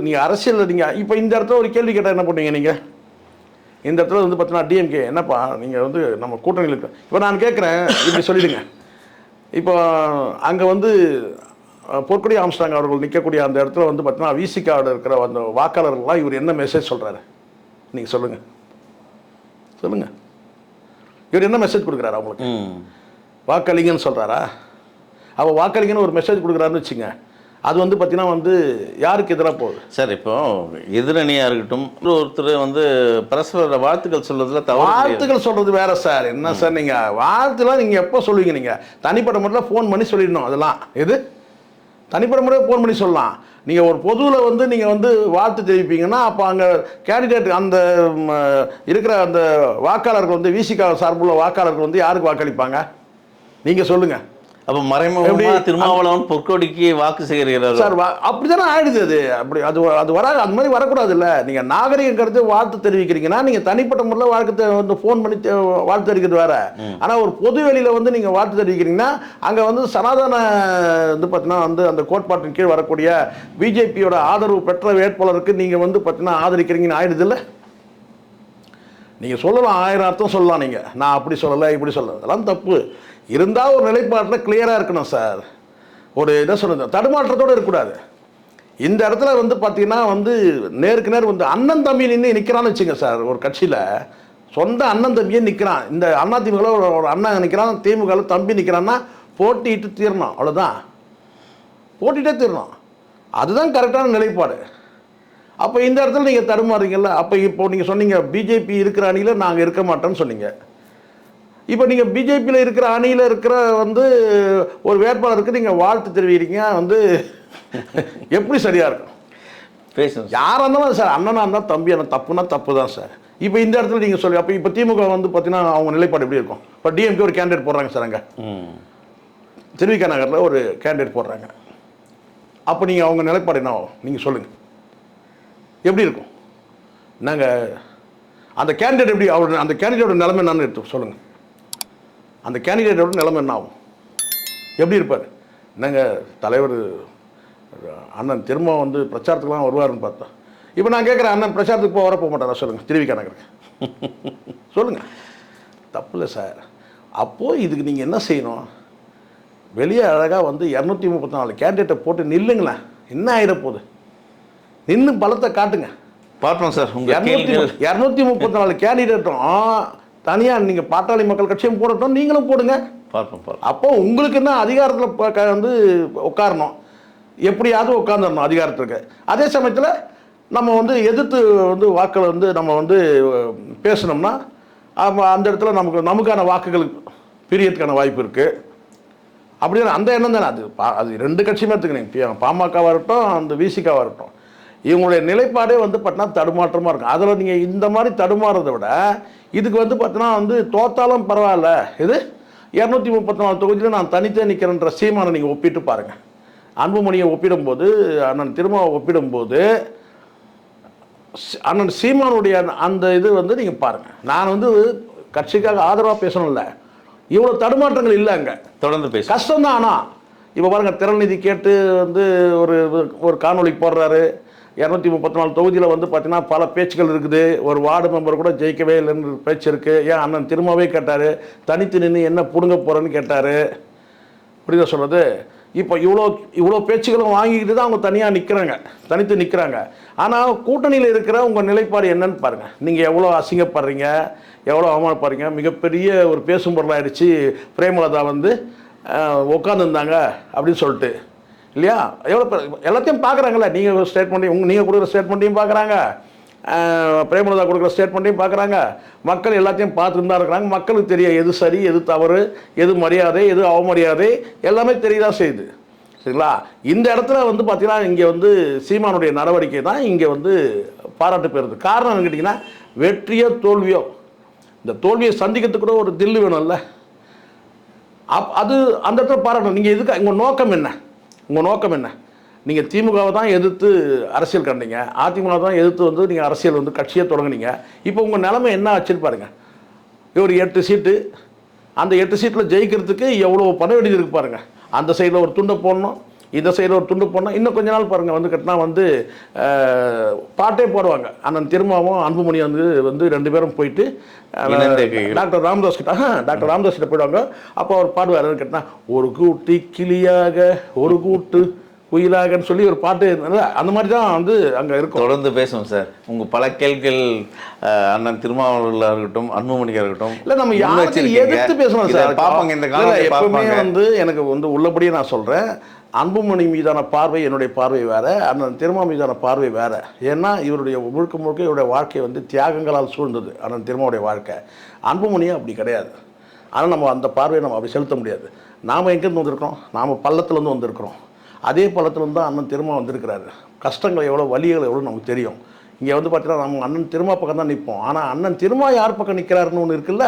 நீங்கள் அரசியலில் நீங்கள் இப்போ இந்த இடத்துல ஒரு கேள்வி கேட்டால் என்ன பண்ணுவீங்க? நீங்கள் இந்த இடத்துல வந்து பார்த்தீங்கன்னா டிஎம்கே என்னப்பா நீங்கள் வந்து நம்ம கூட்டணியில் இருக்க, இப்போ நான் கேட்குறேன், இப்படி சொல்லிவிடுங்க. இப்போ அங்கே வந்து பொற்கொடி ஆம்ஸ்ட்ராங் அவர்கள் நிற்கக்கூடிய அந்த இடத்துல வந்து பார்த்தீங்கன்னா விசிகாவோட இருக்கிற அந்த வாக்காளர்கள்லாம் இவர் என்ன மெசேஜ் சொல்கிறாரு? நீங்கள் சொல்லுங்கள். இவர் என்ன மெசேஜ் கொடுக்குறாரு அவங்களுக்கு? வாக்களிங்கன்னு சொல்கிறாரா? அப்போ வாக்களிங்கன்னு ஒரு மெசேஜ் கொடுக்குறாருன்னு வச்சுங்க, அது வந்து பார்த்தீங்கன்னா வந்து யாருக்கு எதிராக போகுது சார்? இப்போ எதிரணியாக இருக்கட்டும், ஒருத்தர் வந்து பரஸ்பர வாழ்த்துக்கள் சொல்றதுல தவறு. வாழ்த்துக்கள் சொல்கிறது வேற சார். என்ன சார் நீங்கள் வாழ்த்துலாம் நீங்கள் எப்போ சொல்லுவீங்க? நீங்கள் தனிப்பட்ட முறையில் ஃபோன் பண்ணி சொல்லிடணும். அதெல்லாம் எது தனிப்பட்ட முறையில் ஃபோன் பண்ணி சொல்லலாம். நீங்கள் ஒரு பொதுவில் வந்து நீங்கள் வந்து வாழ்த்து தெரிவிப்பீங்கன்னா அப்போ அங்கே கேண்டிடேட் அந்த இருக்கிற அந்த வாக்காளர்கள் வந்து விசிகா சார்புள்ள வாக்காளர்கள் வந்து யாருக்கு வாக்களிப்பாங்க? நீங்கள் சொல்லுங்கள். அப்ப மறைமுகமா திருமாவளவன் பொற்கொடிக்கு வாக்கு சேகரிக்கிறார் சார். அப்படிதானே ஆயிடுது அது. அப்படி அது வராது. அந்த மாதிரி வரக்கூடாது இல்லை. நீங்கள் நாகரிகம் கருத்து வாழ்த்து தெரிவிக்கிறீங்கன்னா நீங்கள் தனிப்பட்ட முறையில் வாழ்க்கை வந்து ஃபோன் பண்ணி வாழ்த்து தெரிவிக்கிறது வேற. ஆனால் ஒரு பொது வெளியில் வந்து நீங்கள் வாழ்த்து தெரிவிக்கிறீங்கன்னா அங்கே வந்து சனாதன வந்து பார்த்தீங்கன்னா வந்து அந்த கோட்பாட்டின் கீழ் வரக்கூடிய பிஜேபியோட ஆதரவு பெற்ற வேட்பாளருக்கு நீங்கள் வந்து பார்த்தீங்கன்னா ஆதரிக்கிறீங்கன்னு ஆயிடுது இல்லை. நீங்கள் சொல்லலாம், 1000 அர்த்தம் சொல்லலாம். நீங்கள் நான் அப்படி சொல்லலை இப்படி சொல்லலை, அதெல்லாம் தப்பு. இருந்தால் ஒரு நிலைப்பாட்டில் கிளியராக இருக்கணும் சார். ஒரு என்ன சொல்கிறது, தடுமாற்றத்தோடு இருக்கக்கூடாது. இந்த இடத்துல வந்து பார்த்தீங்கன்னா வந்து நேருக்கு நேர் வந்து அண்ணன் தம்பி நிற்கிறான்னு வச்சுங்க சார். ஒரு கட்சியில் சொந்த அண்ணன் தம்பியே நிற்கிறான். இந்த அதிமுக ஒரு அண்ணன் நிற்கிறான், திமுக தம்பி நிற்கிறான்னா போட்டிட்டு தீரணும். அவ்வளோதான், போட்டிகிட்டே தீரணும். அதுதான் கரெக்டான நிலைப்பாடு. அப்போ இந்த இடத்துல நீங்கள் தடுமாறுறீங்கல்ல. அப்போ இப்போ நீங்கள் சொன்னீங்க பிஜேபி இருக்கிற அணியில் நாங்கள் இருக்க மாட்டோம்னு சொன்னீங்க. இப்போ நீங்கள் பிஜேபியில் இருக்கிற அணியில் இருக்கிற வந்து ஒரு வேட்பாளருக்கு நீங்கள் வாழ்த்து தெரிவிக்கிறீங்க வந்து எப்படி சரியாக இருக்கும்? பேசணும். யாராக இருந்தாலும் சார், அண்ணனாக இருந்தால் தம்பி அண்ணன் தப்புனா தப்பு தான் சார். இப்போ இந்த இடத்துல நீங்கள் சொல்லி அப்போ இப்போ திமுக வந்து பார்த்தீங்கன்னா அவங்க நிலைப்பாடு எப்படி இருக்கும்? இப்போ டிஎம்கே ஒரு கேண்டிடேட் போடுறாங்க சார். அங்கே திருவிக நகரில் ஒரு கேண்டிடேட் போடுறாங்க. அப்போ நீங்கள் அவங்க நிலைப்பாடு என்ன ஆகும் நீங்கள் சொல்லுங்கள், எப்படி இருக்கும்? நாங்கள் அந்த கேண்டிடேட் எப்படி அவர் அந்த கேண்டிடேட்டோட நிலைமை என்னன்னு எடுத்து சொல்லுங்கள். அந்த கேண்டிடேட்டோட நிலைமை என்ன ஆகும், எப்படி இருப்பார்? நாங்கள் தலைவர் அண்ணன் திரும்ப வந்து பிரச்சாரத்துக்குலாம் வருவாருன்னு பார்த்தோம். இப்போ நான் கேட்குறேன், அண்ணன் பிரச்சாரத்துக்கு வரப்போக மாட்டாரா சொல்லுங்கள், திருவிக நகருக்கு சொல்லுங்கள். தப்பு இல்லை சார். அப்போது இதுக்கு நீங்கள் என்ன செய்யணும், வெளியே அழகாக வந்து 234 கேண்டிடேட்டை போட்டு நில்லுங்களேன். என்ன ஆகிடப்போகுது, நின்று பலத்தை காட்டுங்க. பார்ப்போம் சார். 234 கேண்டிடேட்டும் தனியாக நீங்கள் பாட்டாளி மக்கள் கட்சியும் போடட்டும், நீங்களும் போடுங்க. பார்ப்போம். அப்போ உங்களுக்கு என்ன அதிகாரத்தில் வந்து உட்காரணும், எப்படியாவது உட்காந்துடணும் அதிகாரத்துக்கு. அதே சமயத்தில் நம்ம வந்து எதிர்த்து வந்து வாக்களை வந்து நம்ம வந்து பேசணும்னா அந்த இடத்துல நமக்கான வாக்குகள் பிரியத்துக்கான வாய்ப்பு இருக்குது. அப்படின்னா அந்த எண்ணம் தானே அது. அது 2 கட்சியுமே எடுத்துக்கிறீங்க, பாமகவாக இருக்கட்டும் அந்த விசிகாவாக இருக்கட்டும். இவங்களுடைய நிலைப்பாடே வந்து பார்த்தீங்கன்னா தடுமாற்றமாக இருக்கும். அதில் நீங்கள் இந்த மாதிரி தடுமாறதை விட இதுக்கு வந்து பார்த்தீங்கன்னா வந்து தோத்தாலும் பரவாயில்ல, இது 234 தொகுதியில் நான் தனித்தே நிற்கிறேன்ற சீமானை நீங்கள் ஒப்பிட்டு பாருங்கள். அன்புமணியை ஒப்பிடும்போது, அண்ணன் திருமாவை ஒப்பிடும்போது அண்ணன் சீமானுடைய அந்த இது வந்து நீங்கள் பாருங்கள். நான் வந்து கட்சிக்காக ஆதரவாக பேசணும்ல, இவ்வளோ தடுமாற்றங்கள் இல்லை அங்கே. தொடர்ந்து பேச கஷ்டம்தான். ஆனால் இப்போ பாருங்கள், திறநிதி கேட்டு வந்து ஒரு காணொலிக்கு போடுறாரு. 234 தொகுதியில் வந்து பார்த்தீங்கன்னா பல பேச்சுக்கள் இருக்குது. ஒரு வார்டு மெம்பர் கூட ஜெயிக்கவே இல்லைன்னு பேச்சு இருக்குது. ஏன் அண்ணன் திரும்பவே கேட்டார், தனித்து நின்று என்ன பிடுங்க போகிறேன்னு கேட்டார். புரியுதா சொல்கிறது? இப்போ இவ்வளோ பேச்சுக்களும் வாங்கிக்கிட்டு தான் அவங்க தனியாக நிற்கிறாங்க, தனித்து நிற்கிறாங்க. ஆனால் கூட்டணியில் இருக்கிற உங்கள் நிலைப்பாடு என்னன்னு பாருங்கள். நீங்கள் எவ்வளோ அசிங்கப்படுறீங்க, எவ்வளோ அவமானப்படுறீங்க. மிகப்பெரிய ஒரு பேசும் பொருளாகிடுச்சு பிரேமலதா வந்து உட்காந்துருந்தாங்க அப்படின்னு சொல்லிட்டு, இல்லையா? எவ்வளோ எல்லாத்தையும் பார்க்குறாங்களே. நீங்கள் ஸ்டேட்மெண்ட்டையும் நீங்கள் கொடுக்குற ஸ்டேட்மெண்ட்டையும் பார்க்குறாங்க, பிரேமலதா கொடுக்குற ஸ்டேட்மெண்ட்டையும் பார்க்குறாங்க. மக்கள் எல்லாத்தையும் பார்த்துட்டு தான் இருக்கிறாங்க. மக்களுக்கு தெரிய எது சரி, எது தவறு, எது மரியாதை, எது அவமரியாதை, எல்லாமே தெரியதான் செய்யுது. சரிங்களா? இந்த இடத்துல வந்து பார்த்தீங்கன்னா இங்கே வந்து சீமானுடைய நடவடிக்கை தான் இங்கே வந்து பாராட்டு பெறுது. காரணம் என்னன்னு கேட்டிங்கன்னா, வெற்றியோ தோல்வியோ, இந்த தோல்வியை சந்திக்கிறதுக்கு கூட ஒரு தில்லு வேணும்ல. அது அந்த இடத்துல பாராட்டணும். நீங்கள் எதுக்கு, உங்கள் நோக்கம் என்ன? உங்கள் நோக்கம் என்ன? நீங்கள் திமுகவை தான் எதிர்த்து அரசியல் கண்டீங்க, அதிமுக தான் எதிர்த்து வந்து நீங்கள் அரசியல் வந்து கட்சியை தொடங்குனீங்க. இப்போ உங்கள் நிலைமை என்ன ஆச்சுன்னு பாருங்கள். ஒரு 8 சீட்டு, அந்த 8 சீட்டில் ஜெயிக்கிறதுக்கு எவ்வளோ பண்ண வேண்டியது இருக்குது பாருங்கள். அந்த சைடில் ஒரு துண்டை போடணும், இந்த சைடில் ஒரு துண்டு போடணும். இன்னும் கொஞ்ச நாள் பாருங்கள் வந்து கட்டினா வந்து பாட்டே போடுவாங்க. அண்ணன் திருமாவும் அன்புமணி வந்து 2 பேரும் போயிட்டு டாக்டர் ராமதாஸ் கிட்ட போயிடுவாங்க. அப்போ அவர் பாடுவார் கேட்டினா, ஒரு கூட்டி கிளியாக ஒரு கூட்டு குயிலாகன்னு சொல்லி ஒரு பாட்டு. அந்த மாதிரி தான் வந்து அங்கே இருக்கும். தொடர்ந்து பேசுவோம் சார். உங்கள் பல கேள்விகள் அண்ணன் திருமாவளவர்களாக இருக்கட்டும், அன்புமணியாக இருக்கட்டும், இல்லை நம்ம யாருக்கு எதிர்த்து பேசணும் சார். பார்ப்பாங்க இந்த காலத்தில். எப்பவுமே வந்து எனக்கு வந்து உள்ளபடியே நான் சொல்கிறேன், அன்புமணி மீதான பார்வை என்னுடைய பார்வை வேறு, அண்ணன் திருமா மீதான பார்வை வேறு. ஏன்னா இவருடைய முழுக்க முழுக்க இவருடைய வாழ்க்கை வந்து தியாகங்களால் சூழ்ந்தது அண்ணன் திருமாவுடைய வாழ்க்கை. அன்புமணியும் அப்படி கிடையாது. ஆனால் நம்ம அந்த பார்வையை நம்ம அப்படி செலுத்த முடியாது. நாம் எங்கேருந்து வந்திருக்கிறோம்? நாம் பள்ளத்துலேருந்து வந்திருக்கிறோம். அதே பள்ளத்துலேருந்து தான் அண்ணன் திருமா வந்திருக்கிறாரு. கஷ்டங்கள் எவ்வளோ, வலிகள் எவ்வளோ நமக்கு தெரியும். இங்கே வந்து பார்த்தீங்கன்னா நம்ம அண்ணன் திருமா பக்கம் தான் நிற்போம். ஆனால் அண்ணன் திருமா யார் பக்கம் நிற்கிறாருன்னு ஒன்று இருக்குல்ல.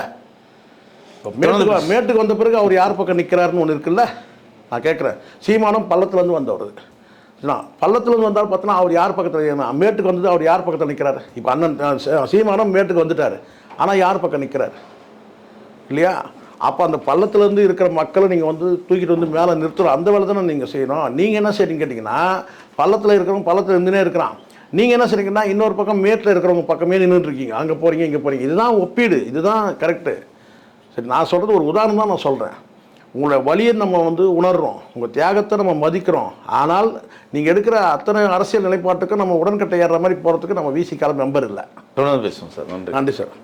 இப்போ மேட்டுக்கு வந்த பிறகு அவர் யார் பக்கம் நிற்கிறாருன்னு ஒன்று இருக்குல்ல, நான் கேட்குறேன். சீமானம் பள்ளத்துலேருந்து வந்தவர். பள்ளத்துலேருந்து வந்தால் பார்த்தோன்னா அவர் யார் பக்கத்தில், மேட்டுக்கு வந்தது அவர் யார் பக்கத்தில் நிற்கிறார்? இப்போ அண்ணன் சீமானம் மேட்டுக்கு வந்துட்டார், ஆனால் யார் பக்கம் நிற்கிறார் இல்லையா? அப்போ அந்த பள்ளத்துலேருந்து இருக்கிற மக்களை நீங்கள் வந்து தூக்கிட்டு வந்து மேலே நிறுத்துகிறோம், அந்த வேலை தானே நீங்கள் செய்யணும். நீங்கள் என்ன செய்றீங்கன்னு கேட்டிங்கன்னா, பள்ளத்தில் இருக்கிறவங்க பள்ளத்தில் இருந்துனே இருக்கிறான், நீங்கள் என்ன செய்றீங்கன்னா இன்னொரு பக்கம் மேட்டில் இருக்கிறவங்க பக்கமே நின்றுட்டு இருக்கீங்க, அங்கே போகிறீங்க இங்கே போகிறீங்க. இதுதான் ஒப்பீடு, இதுதான் கரெக்டு. சரி, நான் சொல்கிறது ஒரு உதாரணம் தான் நான் சொல்கிறேன். உங்களோட வழியை நம்ம வந்து உணர்கிறோம், உங்கள் தியாகத்தை நம்ம மதிக்கிறோம். ஆனால் நீங்கள் எடுக்கிற அத்தனை அரசியல் நிலைப்பாட்டுக்கும் நம்ம உடன்கட்டை ஏறுற மாதிரி போகிறதுக்கு நம்ம விசிகால மெம்பர் இல்லை. தொடர்ந்து பேசுவோம் சார். நன்றி. நன்றி சார்.